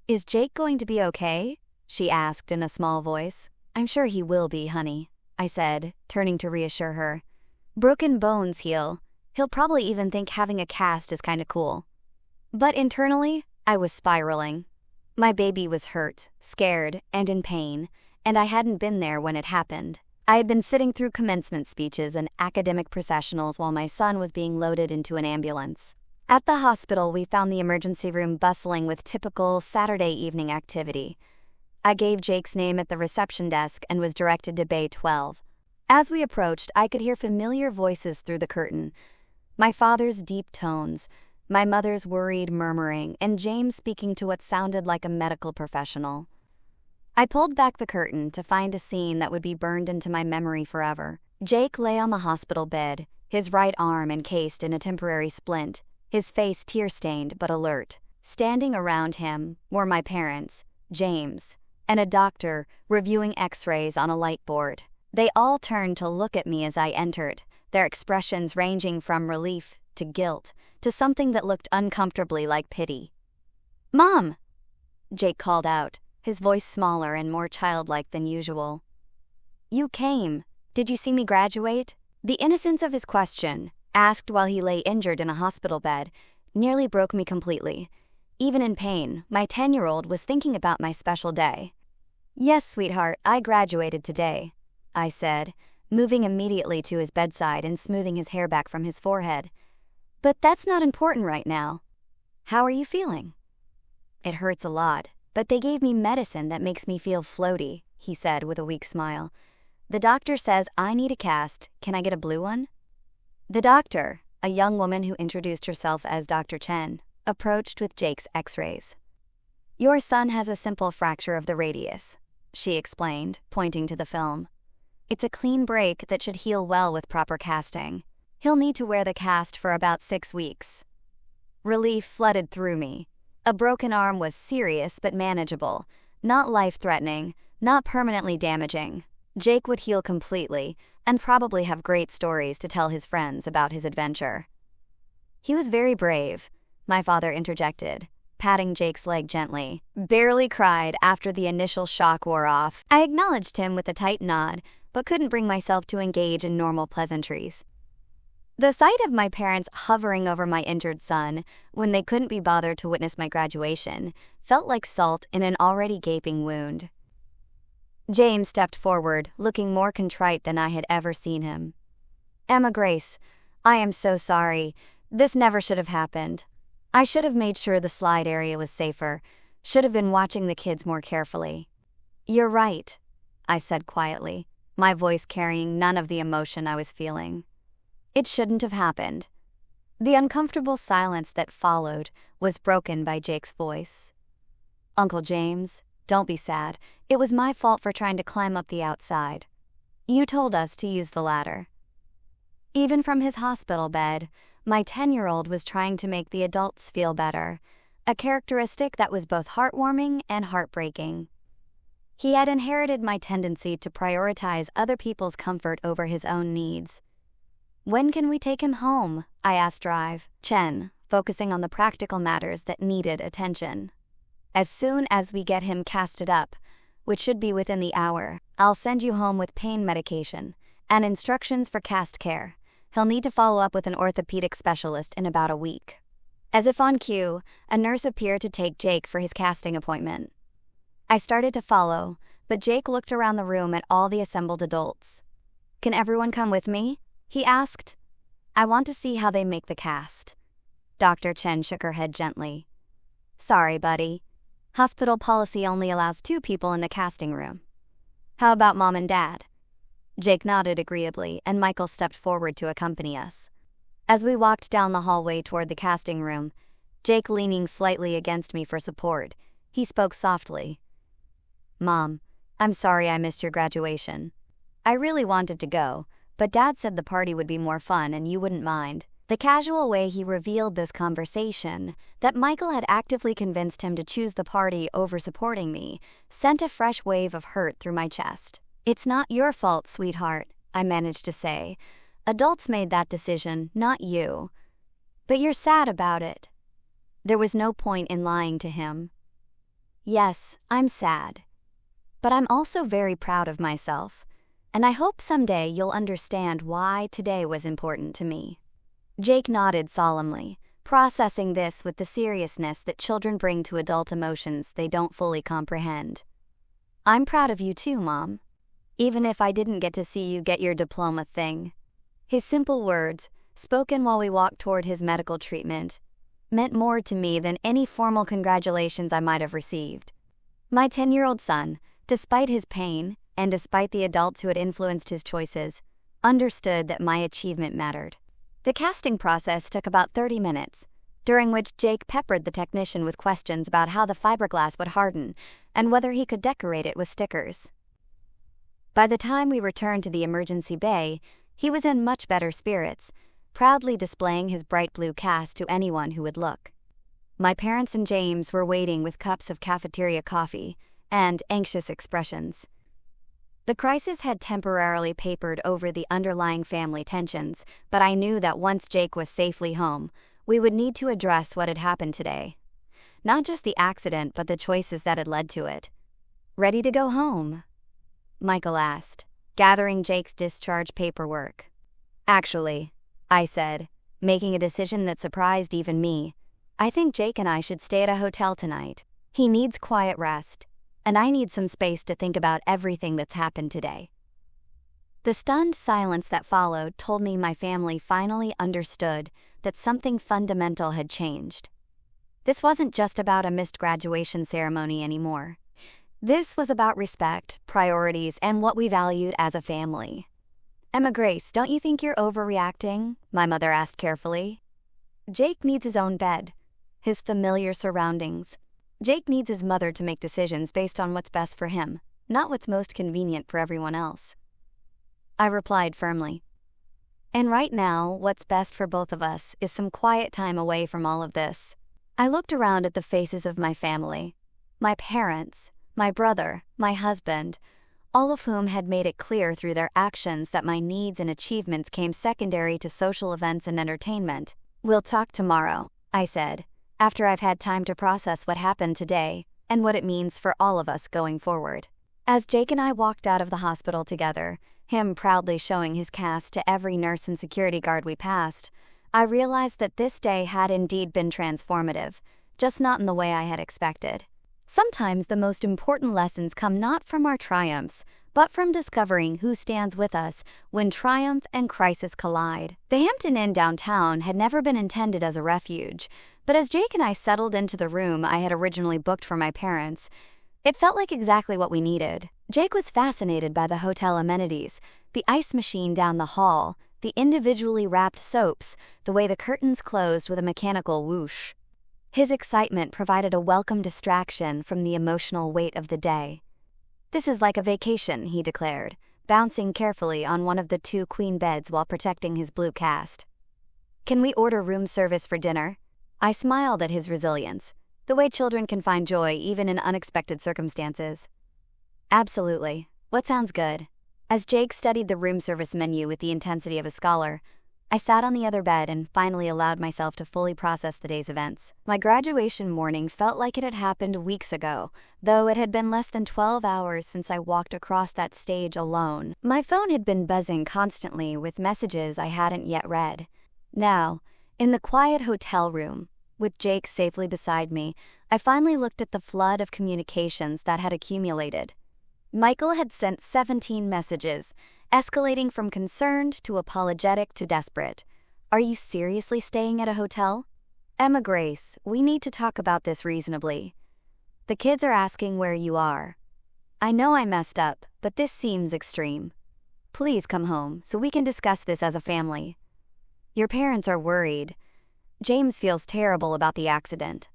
"Is Jake going to be okay?" she asked in a small voice. "I'm sure he will be, honey," I said, turning to reassure her. "Broken bones heal. He'll probably even think having a cast is kinda cool." But internally, I was spiraling. My baby was hurt, scared, and in pain, and I hadn't been there when it happened. I had been sitting through commencement speeches and academic processionals while my son was being loaded into an ambulance. At the hospital, we found the emergency room bustling with typical Saturday evening activity. I gave Jake's name at the reception desk and was directed to Bay 12. As we approached, I could hear familiar voices through the curtain. My father's deep tones, my mother's worried murmuring, and James speaking to what sounded like a medical professional. I pulled back the curtain to find a scene that would be burned into my memory forever. Jake lay on the hospital bed, his right arm encased in a temporary splint, his face tear-stained but alert. Standing around him were my parents, James, and a doctor reviewing x-rays on a light board. They all turned to look at me as I entered, their expressions ranging from relief to guilt to something that looked uncomfortably like pity. "Mom!" Jake called out, his voice smaller and more childlike than usual. "You came. Did you see me graduate?" The innocence of his question, asked while he lay injured in a hospital bed, nearly broke me completely. Even in pain, my 10-year-old was thinking about my special day. "Yes, sweetheart, I graduated today," I said, moving immediately to his bedside and smoothing his hair back from his forehead. "But that's not important right now. How are you feeling?" It hurts a lot, but they gave me medicine that makes me feel floaty, he said with a weak smile. The doctor says I need a cast. Can I get a blue one? The doctor, a young woman who introduced herself as Dr. Chen, approached with Jake's x-rays. Your son has a simple fracture of the radius, she explained, pointing to the film. It's a clean break that should heal well with proper casting. He'll need to wear the cast for about 6 weeks. Relief flooded through me. A broken arm was serious but manageable, not life-threatening, not permanently damaging. Jake would heal completely and probably have great stories to tell his friends about his adventure. He was very brave, my father interjected, patting Jake's leg gently. Barely cried after the initial shock wore off. I acknowledged him with a tight nod, but couldn't bring myself to engage in normal pleasantries. The sight of my parents hovering over my injured son when they couldn't be bothered to witness my graduation felt like salt in an already gaping wound. James stepped forward, looking more contrite than I had ever seen him. Emma Grace, I am so sorry. This never should have happened. I should have made sure the slide area was safer, should have been watching the kids more carefully. You're right, I said quietly, my voice carrying none of the emotion I was feeling. It shouldn't have happened. The uncomfortable silence that followed was broken by Jake's voice. Uncle James, don't be sad. It was my fault for trying to climb up the outside. You told us to use the ladder. Even from his hospital bed, my 10-year-old was trying to make the adults feel better, a characteristic that was both heartwarming and heartbreaking. He had inherited my tendency to prioritize other people's comfort over his own needs. When can we take him home? I asked Chen, focusing on the practical matters that needed attention. As soon as we get him casted up, which should be within the hour, I'll send you home with pain medication and instructions for cast care. He'll need to follow up with an orthopedic specialist in about a week. As if on cue, a nurse appeared to take Jake for his casting appointment. I started to follow, but Jake looked around the room at all the assembled adults. Can everyone come with me? He asked. I want to see how they make the cast. Dr. Chen shook her head gently. Sorry, buddy. Hospital policy only allows 2 people in the casting room. How about Mom and Dad? Jake nodded agreeably, and Michael stepped forward to accompany us. As we walked down the hallway toward the casting room, Jake leaning slightly against me for support, he spoke softly. Mom, I'm sorry I missed your graduation. I really wanted to go, but Dad said the party would be more fun and you wouldn't mind. The casual way he revealed this conversation, that Michael had actively convinced him to choose the party over supporting me, sent a fresh wave of hurt through my chest. It's not your fault, sweetheart, I managed to say. Adults made that decision, not you. But you're sad about it. There was no point in lying to him. Yes, I'm sad. But I'm also very proud of myself, and I hope someday you'll understand why today was important to me. Jake nodded solemnly, processing this with the seriousness that children bring to adult emotions they don't fully comprehend. I'm proud of you too, Mom. Even if I didn't get to see you get your diploma thing. His simple words, spoken while we walked toward his medical treatment, meant more to me than any formal congratulations I might have received. My 10-year-old son, despite his pain, and despite the adults who had influenced his choices, understood that my achievement mattered. The casting process took about 30 minutes, during which Jake peppered the technician with questions about how the fiberglass would harden and whether he could decorate it with stickers. By the time we returned to the emergency bay, he was in much better spirits, proudly displaying his bright blue cast to anyone who would look. My parents and James were waiting with cups of cafeteria coffee and anxious expressions. The crisis had temporarily papered over the underlying family tensions, but I knew that once Jake was safely home, we would need to address what had happened today. Not just the accident, but the choices that had led to it. Ready to go home? Michael asked, gathering Jake's discharge paperwork. Actually, I said, making a decision that surprised even me. I think Jake and I should stay at a hotel tonight. He needs quiet rest, and I need some space to think about everything that's happened today. The stunned silence that followed told me my family finally understood that something fundamental had changed. This wasn't just about a missed graduation ceremony anymore. This was about respect, priorities, and what we valued as a family. "Emma Grace, don't you think you're overreacting?" my mother asked carefully. "Jake needs his own bed, his familiar surroundings. Jake needs his mother to make decisions based on what's best for him, not what's most convenient for everyone else," I replied firmly. "And right now, what's best for both of us is some quiet time away from all of this." I looked around at the faces of my family, my parents, my brother, my husband, all of whom had made it clear through their actions that my needs and achievements came secondary to social events and entertainment. "We'll talk tomorrow," I said, "after I've had time to process what happened today and what it means for all of us going forward." As Jake and I walked out of the hospital together, him proudly showing his cast to every nurse and security guard we passed, I realized that this day had indeed been transformative, just not in the way I had expected. Sometimes the most important lessons come not from our triumphs, but from discovering who stands with us when triumph and crisis collide. The Hampton Inn downtown had never been intended as a refuge, but as Jake and I settled into the room I had originally booked for my parents, it felt like exactly what we needed. Jake was fascinated by the hotel amenities, the ice machine down the hall, the individually wrapped soaps, the way the curtains closed with a mechanical whoosh. His excitement provided a welcome distraction from the emotional weight of the day. "This is like a vacation," he declared, bouncing carefully on one of the 2 queen beds while protecting his blue cast. "Can we order room service for dinner?" I smiled at his resilience, the way children can find joy even in unexpected circumstances. "Absolutely. What sounds good?" As Jake studied the room service menu with the intensity of a scholar, I sat on the other bed and finally allowed myself to fully process the day's events. My graduation morning felt like it had happened weeks ago, though it had been less than 12 hours since I walked across that stage alone. My phone had been buzzing constantly with messages I hadn't yet read. Now, in the quiet hotel room, with Jake safely beside me, I finally looked at the flood of communications that had accumulated. Michael had sent 17 messages, escalating from concerned to apologetic to desperate. "Are you seriously staying at a hotel? Emma Grace, we need to talk about this reasonably. The kids are asking where you are. I know I messed up, but this seems extreme. Please come home so we can discuss this as a family. Your parents are worried. James feels terrible about the accident."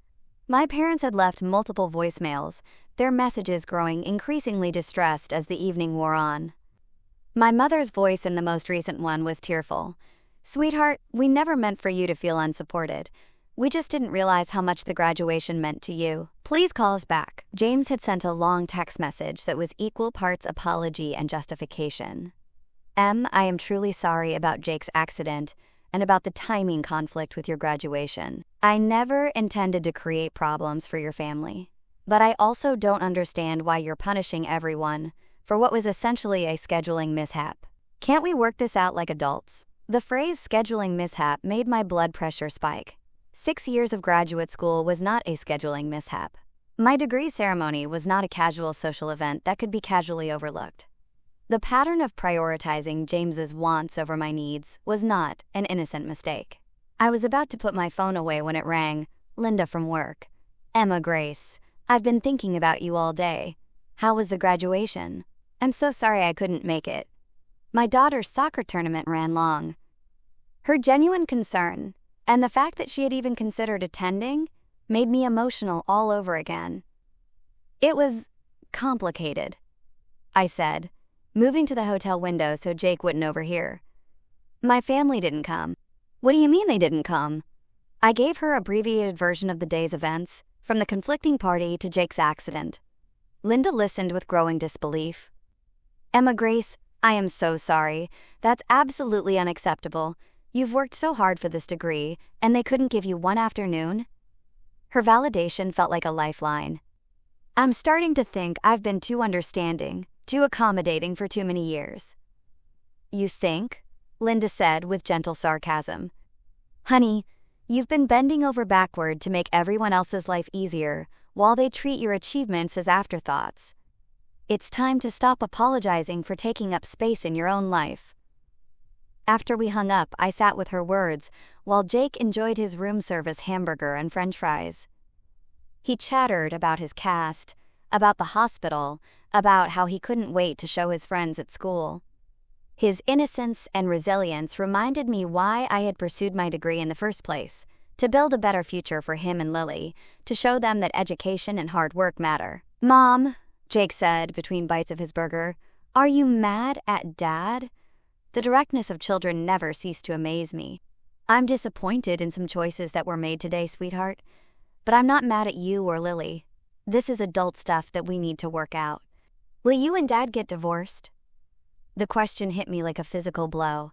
My parents had left multiple voicemails, their messages growing increasingly distressed as the evening wore on. My mother's voice in the most recent one was tearful. "Sweetheart, we never meant for you to feel unsupported. We just didn't realize how much the graduation meant to you. Please call us back." James had sent a long text message that was equal parts apology and justification. "Em, I am truly sorry about Jake's accident and about the timing conflict with your graduation. I never intended to create problems for your family. But I also don't understand why you're punishing everyone for what was essentially a scheduling mishap. Can't we work this out like adults?" The phrase scheduling mishap made my blood pressure spike. 6 years of graduate school was not a scheduling mishap. My degree ceremony was not a casual social event that could be casually overlooked. The pattern of prioritizing James's wants over my needs was not an innocent mistake. I was about to put my phone away when it rang. "Linda from work. Emma Grace, I've been thinking about you all day. How was the graduation? I'm so sorry I couldn't make it. My daughter's soccer tournament ran long." Her genuine concern, and the fact that she had even considered attending, made me emotional all over again. "It was complicated," I said, moving to the hotel window so Jake wouldn't overhear. "My family didn't come." "What do you mean they didn't come?" I gave her an abbreviated version of the day's events, from the conflicting party to Jake's accident. Linda listened with growing disbelief. "Emma Grace, I am so sorry. That's absolutely unacceptable. You've worked so hard for this degree, and they couldn't give you one afternoon?" Her validation felt like a lifeline. "I'm starting to think I've been too understanding, too accommodating for too many years." "You think?" Linda said with gentle sarcasm. "Honey, you've been bending over backward to make everyone else's life easier, while they treat your achievements as afterthoughts. It's time to stop apologizing for taking up space in your own life." After we hung up, I sat with her words, while Jake enjoyed his room service hamburger and french fries. He chattered about his cast, about the hospital, about how he couldn't wait to show his friends at school. His innocence and resilience reminded me why I had pursued my degree in the first place, to build a better future for him and Lily, to show them that education and hard work matter. "Mom," Jake said between bites of his burger, "are you mad at Dad?" The directness of children never ceased to amaze me. "I'm disappointed in some choices that were made today, sweetheart. But I'm not mad at you or Lily. This is adult stuff that we need to work out. Will you and Dad get divorced?" The question hit me like a physical blow.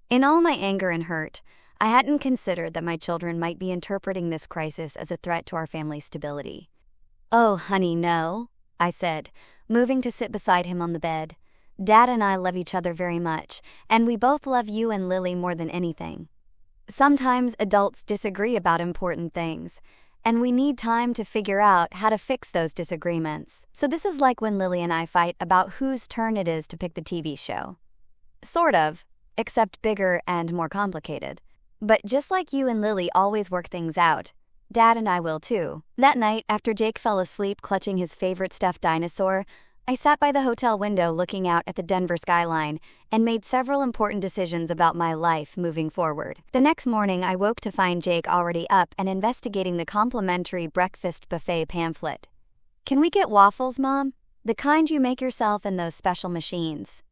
In all my anger and hurt, I hadn't considered that my children might be interpreting this crisis as a threat to our family's stability. "Oh, honey, no," I said, moving to sit beside him on the bed. "Dad and I love each other very much, and we both love you and Lily more than anything. Sometimes adults disagree about important things, and we need time to figure out how to fix those disagreements. So this is like when Lily and I fight about whose turn it is to pick the TV show. Sort of, except bigger and more complicated. But just like you and Lily always work things out, Dad and I will too." That night, after Jake fell asleep clutching his favorite stuffed dinosaur, I sat by the hotel window looking out at the Denver skyline and made several important decisions about my life moving forward. The next morning, I woke to find Jake already up and investigating the complimentary breakfast buffet pamphlet. "Can we get waffles, Mom? The kind you make yourself in those special machines."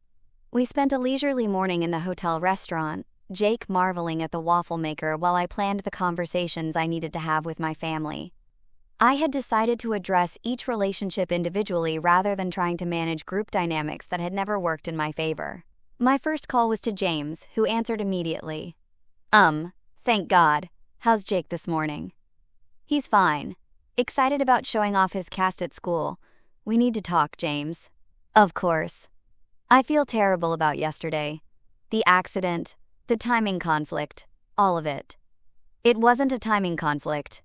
We spent a leisurely morning in the hotel restaurant, Jake marveling at the waffle maker while I planned the conversations I needed to have with my family. I had decided to address each relationship individually rather than trying to manage group dynamics that had never worked in my favor. My first call was to James, who answered immediately. Thank God. How's Jake this morning?" "He's fine. Excited about showing off his cast at school. We need to talk, James." "Of course. I feel terrible about yesterday. The accident, the timing conflict, all of it." "It wasn't a timing conflict,"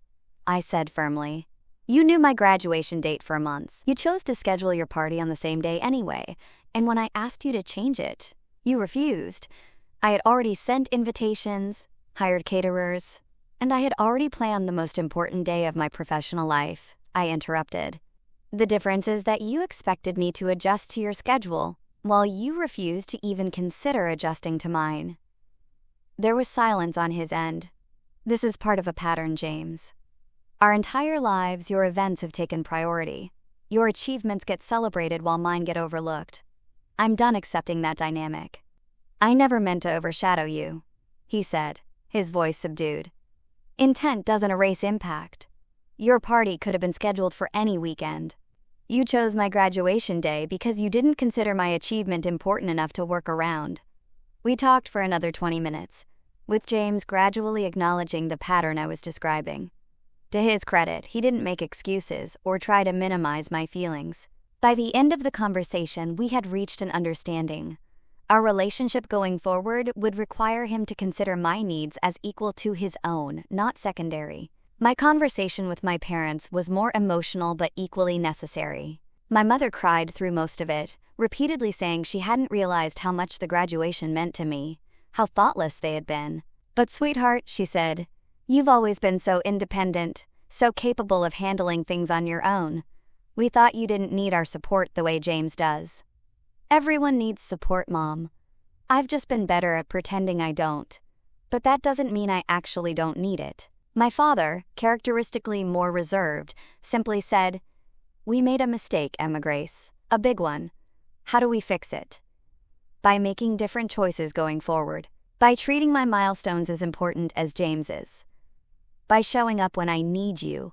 I said firmly. "You knew my graduation date for months. You chose to schedule your party on the same day anyway, and when I asked you to change it, you refused. I had already sent invitations, hired caterers, and I had already planned the most important day of my professional life," I interrupted. "The difference is that you expected me to adjust to your schedule, while you refused to even consider adjusting to mine." There was silence on his end. "This is part of a pattern, James. Our entire lives, your events have taken priority. Your achievements get celebrated while mine get overlooked. I'm done accepting that dynamic." "I never meant to overshadow you," he said, his voice subdued. "Intent doesn't erase impact. Your party could have been scheduled for any weekend. You chose my graduation day because you didn't consider my achievement important enough to work around." We talked for another 20 minutes, with James gradually acknowledging the pattern I was describing. To his credit, he didn't make excuses or try to minimize my feelings. By the end of the conversation, we had reached an understanding. Our relationship going forward would require him to consider my needs as equal to his own, not secondary. My conversation with my parents was more emotional but equally necessary. My mother cried through most of it, repeatedly saying she hadn't realized how much the graduation meant to me, how thoughtless they had been. "But sweetheart," she said, "you've always been so independent, so capable of handling things on your own. We thought you didn't need our support the way James does." "Everyone needs support, Mom. I've just been better at pretending I don't. But that doesn't mean I actually don't need it." My father, characteristically more reserved, simply said, "We made a mistake, Emma Grace. A big one. How do we fix it?" "By making different choices going forward. By treating my milestones as important as James's. By showing up when I need you,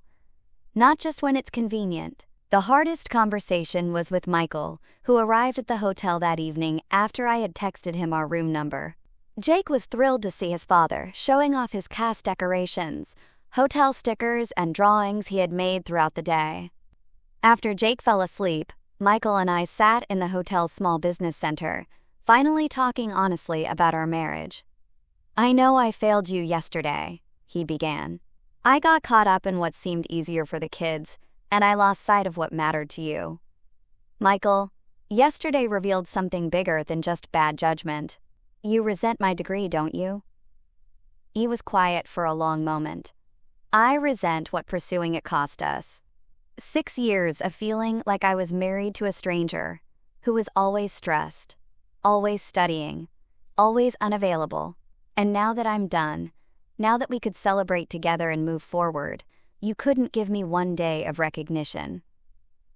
not just when it's convenient." The hardest conversation was with Michael, who arrived at the hotel that evening after I had texted him our room number. Jake was thrilled to see his father, showing off his cast decorations, hotel stickers, and drawings he had made throughout the day. After Jake fell asleep, Michael and I sat in the hotel's small business center, finally talking honestly about our marriage. "I know I failed you yesterday," he began. "I got caught up in what seemed easier for the kids, and I lost sight of what mattered to you. Michael, yesterday revealed something bigger than just bad judgment. You resent my degree, don't you?" He was quiet for a long moment. I resent what pursuing it cost us. 6 years of feeling like I was married to a stranger who was always stressed, always studying, always unavailable. And now that I'm done, now that we could celebrate together and move forward, you couldn't give me one day of recognition.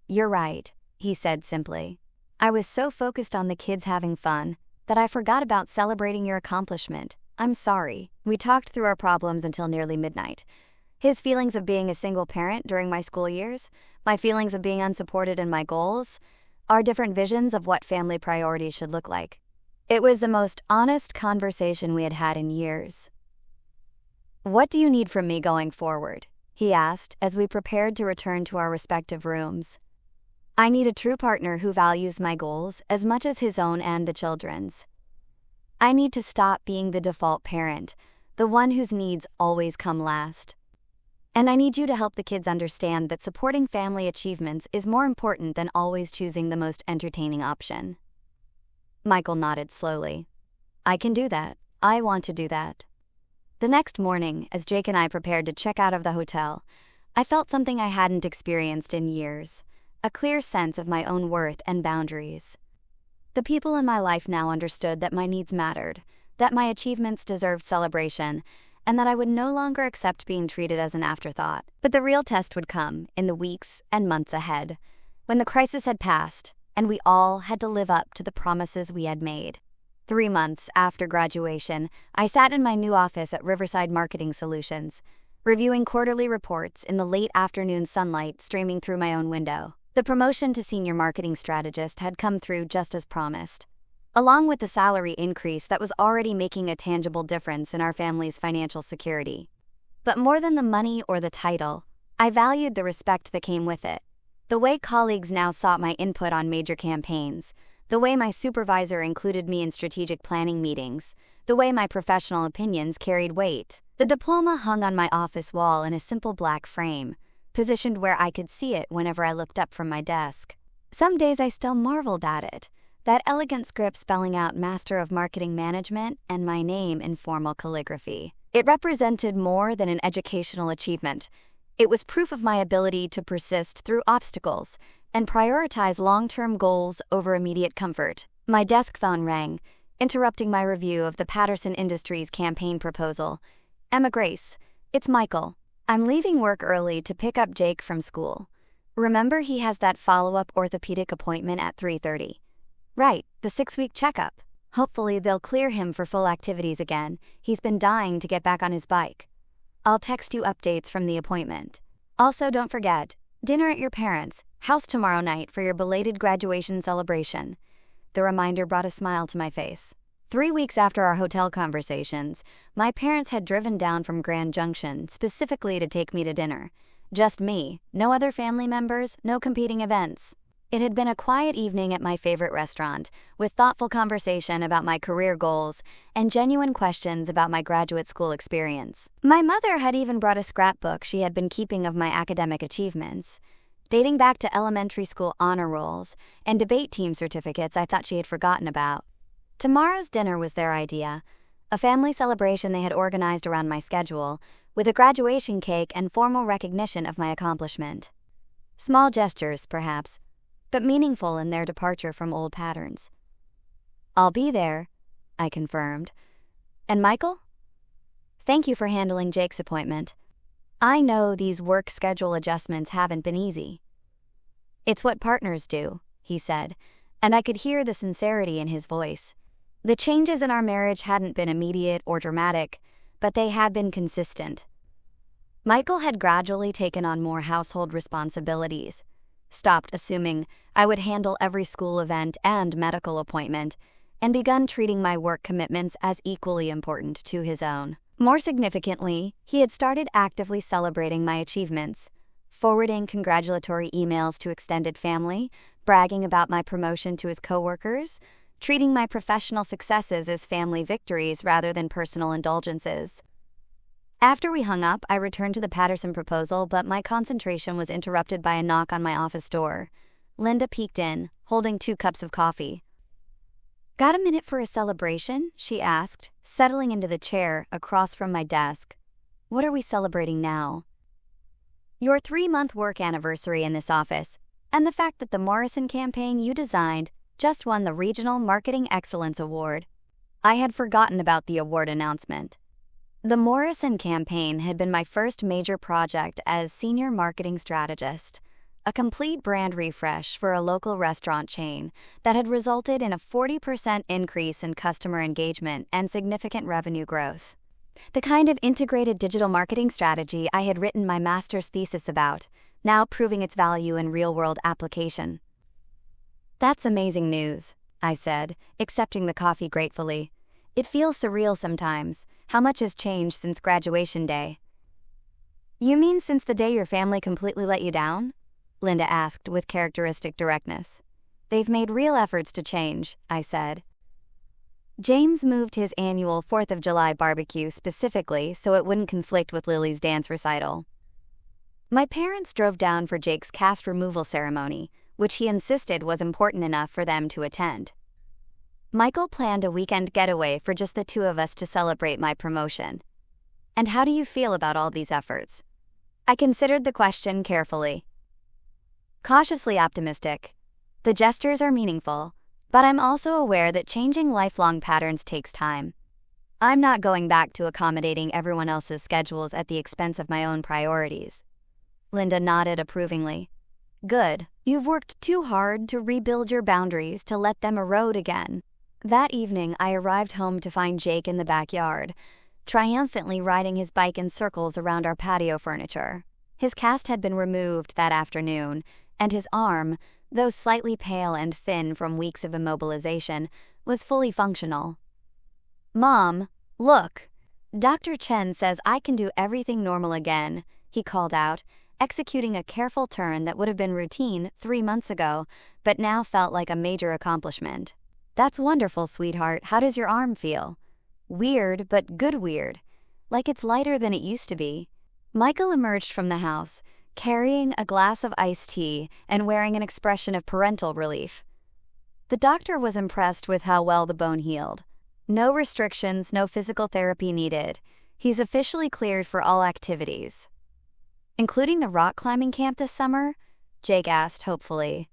You're right, he said simply. I was so focused on the kids having fun that I forgot about celebrating your accomplishment. I'm sorry. We talked through our problems until nearly midnight. His feelings of being a single parent during my school years, my feelings of being unsupported in my goals, our different visions of what family priorities should look like. It was the most honest conversation we had had in years. What do you need from me going forward? He asked as we prepared to return to our respective rooms. I need a true partner who values my goals as much as his own and the children's. I need to stop being the default parent, the one whose needs always come last. And I need you to help the kids understand that supporting family achievements is more important than always choosing the most entertaining option. Michael nodded slowly. I can do that. I want to do that. The next morning, as Jake and I prepared to check out of the hotel, I felt something I hadn't experienced in years, a clear sense of my own worth and boundaries. The people in my life now understood that my needs mattered, that my achievements deserved celebration, and that I would no longer accept being treated as an afterthought. But the real test would come in the weeks and months ahead, when the crisis had passed, and we all had to live up to the promises we had made. 3 months after graduation, I sat in my new office at Riverside Marketing Solutions, reviewing quarterly reports in the late afternoon sunlight streaming through my own window. The promotion to senior marketing strategist had come through just as promised, along with the salary increase that was already making a tangible difference in our family's financial security. But more than the money or the title, I valued the respect that came with it. The way colleagues now sought my input on major campaigns, the way my supervisor included me in strategic planning meetings, the way my professional opinions carried weight. The diploma hung on my office wall in a simple black frame, positioned where I could see it whenever I looked up from my desk. Some days I still marveled at it, that elegant script spelling out Master of Marketing Management and my name in formal calligraphy. It represented more than an educational achievement. It was proof of my ability to persist through obstacles and prioritize long-term goals over immediate comfort. My desk phone rang, interrupting my review of the Patterson Industries campaign proposal. Emma Grace, it's Michael. I'm leaving work early to pick up Jake from school. Remember he has that follow-up orthopedic appointment at 3:30. Right, the 6-week checkup. Hopefully they'll clear him for full activities again. He's been dying to get back on his bike. I'll text you updates from the appointment. Also, don't forget, dinner at your parents' house tomorrow night for your belated graduation celebration. The reminder brought a smile to my face. 3 weeks after our hotel conversations, my parents had driven down from Grand Junction specifically to take me to dinner. Just me, no other family members, no competing events. It had been a quiet evening at my favorite restaurant, with thoughtful conversation about my career goals and genuine questions about my graduate school experience. My mother had even brought a scrapbook she had been keeping of my academic achievements, dating back to elementary school honor rolls and debate team certificates I thought she had forgotten about. Tomorrow's dinner was their idea, a family celebration they had organized around my schedule, with a graduation cake and formal recognition of my accomplishment. Small gestures, perhaps, but meaningful in their departure from old patterns. I'll be there, I confirmed. And Michael? Thank you for handling Jake's appointment. I know these work schedule adjustments haven't been easy. It's what partners do, he said, and I could hear the sincerity in his voice. The changes in our marriage hadn't been immediate or dramatic, but they had been consistent. Michael had gradually taken on more household responsibilities, stopped assuming I would handle every school event and medical appointment, and begun treating my work commitments as equally important to his own. More significantly, he had started actively celebrating my achievements, forwarding congratulatory emails to extended family, bragging about my promotion to his coworkers, treating my professional successes as family victories rather than personal indulgences. After we hung up, I returned to the Patterson proposal, but my concentration was interrupted by a knock on my office door. Linda peeked in, holding 2 cups of coffee. Got a minute for a celebration? She asked, settling into the chair across from my desk. What are we celebrating now? Your 3-month work anniversary in this office, and the fact that the Morrison campaign you designed just won the Regional Marketing Excellence Award. I had forgotten about the award announcement. The Morrison campaign had been my first major project as senior marketing strategist, a complete brand refresh for a local restaurant chain that had resulted in a 40% increase in customer engagement and significant revenue growth. The kind of integrated digital marketing strategy I had written my master's thesis about, now proving its value in real-world application. That's amazing news, I said, accepting the coffee gratefully. It feels surreal sometimes, how much has changed since graduation day. You mean since the day your family completely let you down? Linda asked with characteristic directness. They've made real efforts to change, I said. James moved his annual 4th of July barbecue specifically so it wouldn't conflict with Lily's dance recital. My parents drove down for Jake's cast removal ceremony, which he insisted was important enough for them to attend. Michael planned a weekend getaway for just the two of us to celebrate my promotion. And how do you feel about all these efforts? I considered the question carefully. Cautiously optimistic. The gestures are meaningful, but I'm also aware that changing lifelong patterns takes time. I'm not going back to accommodating everyone else's schedules at the expense of my own priorities. Linda nodded approvingly. Good. You've worked too hard to rebuild your boundaries to let them erode again. That evening, I arrived home to find Jake in the backyard, triumphantly riding his bike in circles around our patio furniture. His cast had been removed that afternoon, and his arm, though slightly pale and thin from weeks of immobilization, was fully functional. Mom, look! Dr. Chen says I can do everything normal again, he called out, executing a careful turn that would have been routine 3 months ago, but now felt like a major accomplishment. That's wonderful, sweetheart. How does your arm feel? Weird, but good weird. Like it's lighter than it used to be. Michael emerged from the house, carrying a glass of iced tea and wearing an expression of parental relief. The doctor was impressed with how well the bone healed. No restrictions, no physical therapy needed. He's officially cleared for all activities. Including the rock climbing camp this summer? Jake asked hopefully.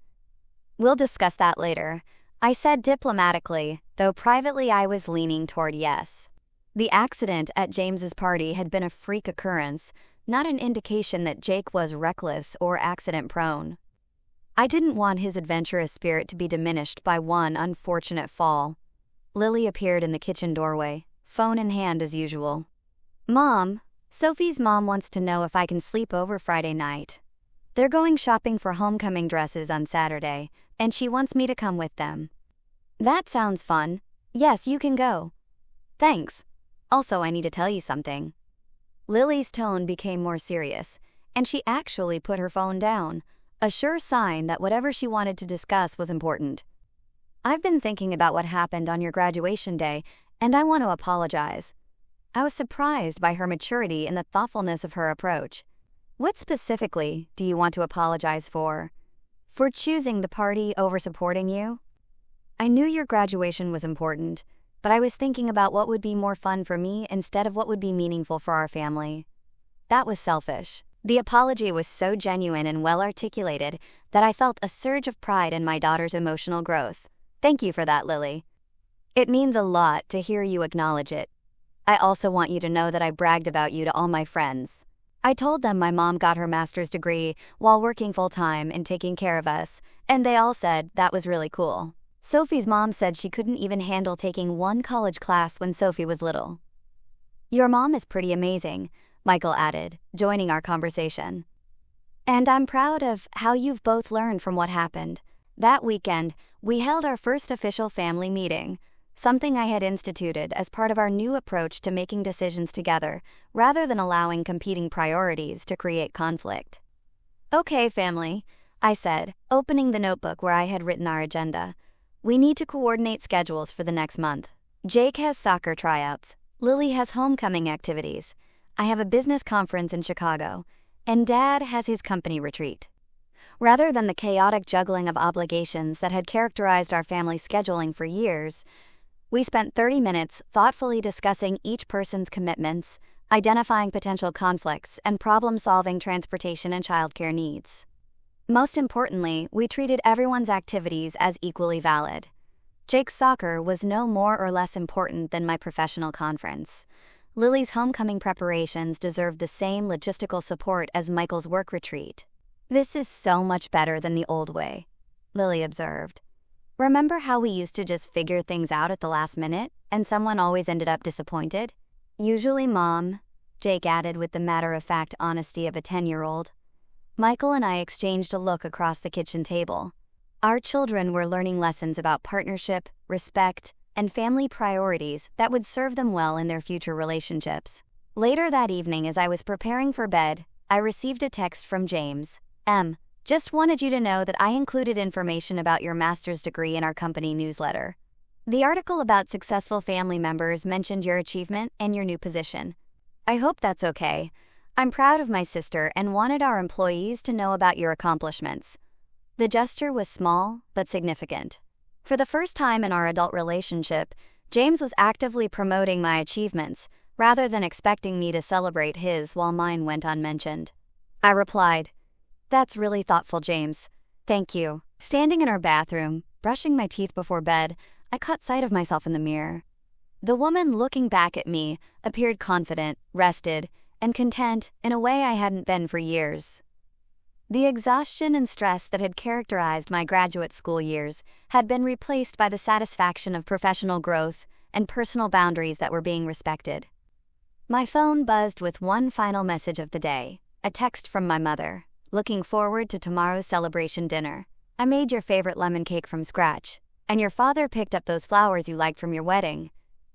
We'll discuss that later, I said diplomatically, though privately I was leaning toward yes. The accident at James's party had been a freak occurrence, not an indication that Jake was reckless or accident-prone. I didn't want his adventurous spirit to be diminished by one unfortunate fall. Lily appeared in the kitchen doorway, phone in hand as usual. Mom, Sophie's mom wants to know if I can sleep over Friday night. They're going shopping for homecoming dresses on Saturday, and she wants me to come with them. That sounds fun. Yes, you can go. Thanks. Also, I need to tell you something. Lily's tone became more serious, and she actually put her phone down, a sure sign that whatever she wanted to discuss was important. I've been thinking about what happened on your graduation day, and I want to apologize. I was surprised by her maturity and the thoughtfulness of her approach. What specifically do you want to apologize for? For choosing the party over supporting you? I knew your graduation was important, but I was thinking about what would be more fun for me instead of what would be meaningful for our family. That was selfish. The apology was so genuine and well-articulated that I felt a surge of pride in my daughter's emotional growth. Thank you for that, Lily. It means a lot to hear you acknowledge it. I also want you to know that I bragged about you to all my friends. I told them my mom got her master's degree while working full-time and taking care of us, and they all said that was really cool. Sophie's mom said she couldn't even handle taking one college class when Sophie was little. Your mom is pretty amazing, Michael added, joining our conversation. And I'm proud of how you've both learned from what happened. That weekend, we held our first official family meeting, something I had instituted as part of our new approach to making decisions together, rather than allowing competing priorities to create conflict. Okay, family, I said, opening the notebook where I had written our agenda. We need to coordinate schedules for the next month. Jake has soccer tryouts. Lily has homecoming activities. I have a business conference in Chicago. And Dad has his company retreat. Rather than the chaotic juggling of obligations that had characterized our family scheduling for years, we spent 30 minutes thoughtfully discussing each person's commitments, identifying potential conflicts, and problem-solving transportation and childcare needs. Most importantly, we treated everyone's activities as equally valid. Jake's soccer was no more or less important than my professional conference. Lily's homecoming preparations deserved the same logistical support as Michael's work retreat. "This is so much better than the old way," Lily observed. "Remember how we used to just figure things out at the last minute, and someone always ended up disappointed?" "Usually, Mom," Jake added with the matter-of-fact honesty of a 10-year-old. Michael and I exchanged a look across the kitchen table. Our children were learning lessons about partnership, respect, and family priorities that would serve them well in their future relationships. Later that evening, as I was preparing for bed, I received a text from James. Just wanted you to know that I included information about your master's degree in our company newsletter. The article about successful family members mentioned your achievement and your new position. I hope that's okay. I'm proud of my sister and wanted our employees to know about your accomplishments." The gesture was small but significant. For the first time in our adult relationship, James was actively promoting my achievements rather than expecting me to celebrate his while mine went unmentioned. I replied, "That's really thoughtful, James. Thank you." Standing in our bathroom, brushing my teeth before bed, I caught sight of myself in the mirror. The woman looking back at me appeared confident, rested, and content in a way I hadn't been for years. The exhaustion and stress that had characterized my graduate school years had been replaced by the satisfaction of professional growth and personal boundaries that were being respected. My phone buzzed with one final message of the day, a text from my mother. "Looking forward to tomorrow's celebration dinner. I made your favorite lemon cake from scratch, and your father picked up those flowers you liked from your wedding.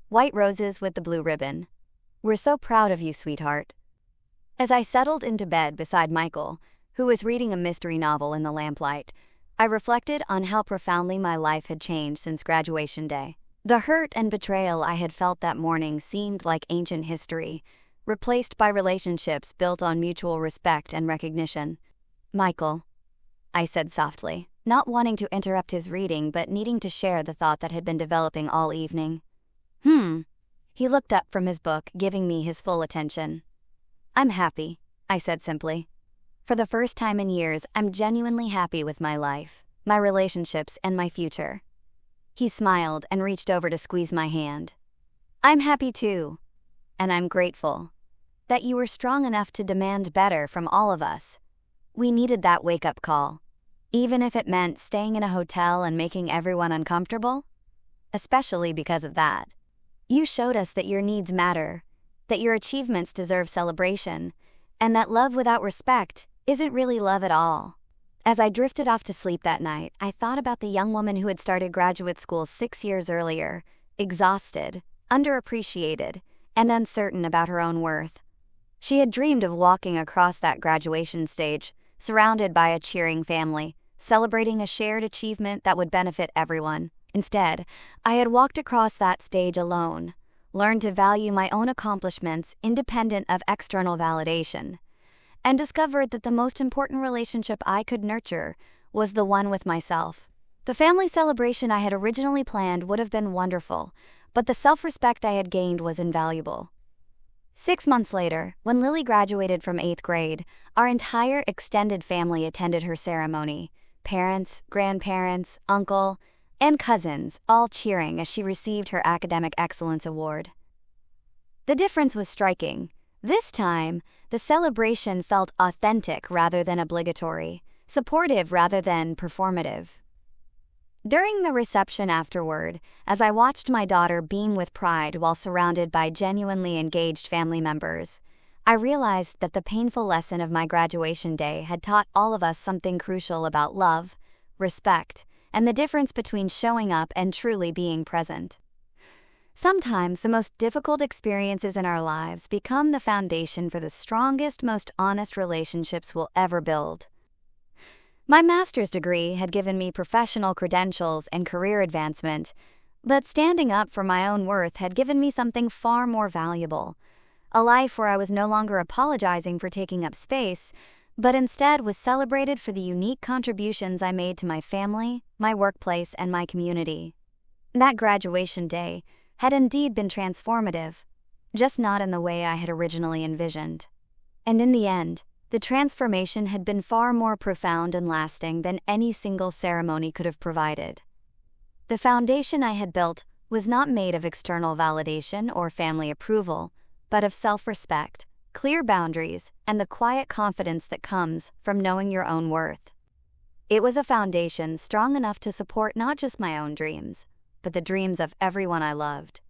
White roses with the blue ribbon. We're so proud of you, sweetheart." As I settled into bed beside Michael, who was reading a mystery novel in the lamplight, I reflected on how profoundly my life had changed since graduation day. The hurt and betrayal I had felt that morning seemed like ancient history, replaced by relationships built on mutual respect and recognition. "Michael," I said softly, not wanting to interrupt his reading but needing to share the thought that had been developing all evening. He looked up from his book, giving me his full attention. "I'm happy," I said simply. "For the first time in years, I'm genuinely happy with my life, my relationships, and my future." He smiled and reached over to squeeze my hand. "I'm happy too, and I'm grateful that you were strong enough to demand better from all of us. We needed that wake-up call, even if it meant staying in a hotel and making everyone uncomfortable. Especially because of that. You showed us that your needs matter, that your achievements deserve celebration, and that love without respect isn't really love at all." As I drifted off to sleep that night, I thought about the young woman who had started graduate school 6 years earlier, exhausted, underappreciated, and uncertain about her own worth. She had dreamed of walking across that graduation stage, surrounded by a cheering family, celebrating a shared achievement that would benefit everyone. Instead, I had walked across that stage alone, learned to value my own accomplishments independent of external validation, and discovered that the most important relationship I could nurture was the one with myself. The family celebration I had originally planned would have been wonderful, but the self-respect I had gained was invaluable. 6 months later, when Lily graduated from 8th grade, our entire extended family attended her ceremony. Parents, grandparents, uncle, and cousins, all cheering as she received her Academic Excellence Award. The difference was striking. This time, the celebration felt authentic rather than obligatory, supportive rather than performative. During the reception afterward, as I watched my daughter beam with pride while surrounded by genuinely engaged family members, I realized that the painful lesson of my graduation day had taught all of us something crucial about love, respect, and the difference between showing up and truly being present. Sometimes the most difficult experiences in our lives become the foundation for the strongest, most honest relationships we'll ever build. My master's degree had given me professional credentials and career advancement, but standing up for my own worth had given me something far more valuable, a life where I was no longer apologizing for taking up space, but instead was celebrated for the unique contributions I made to my family, my workplace, and my community. That graduation day had indeed been transformative. just not in the way I had originally envisioned. And in the end, the transformation had been far more profound and lasting than any single ceremony could have provided. The foundation I had built was not made of external validation or family approval, but of self-respect, clear boundaries, and the quiet confidence that comes from knowing your own worth. It was a foundation strong enough to support not just my own dreams, but the dreams of everyone I loved.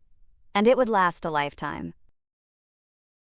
And it would last a lifetime.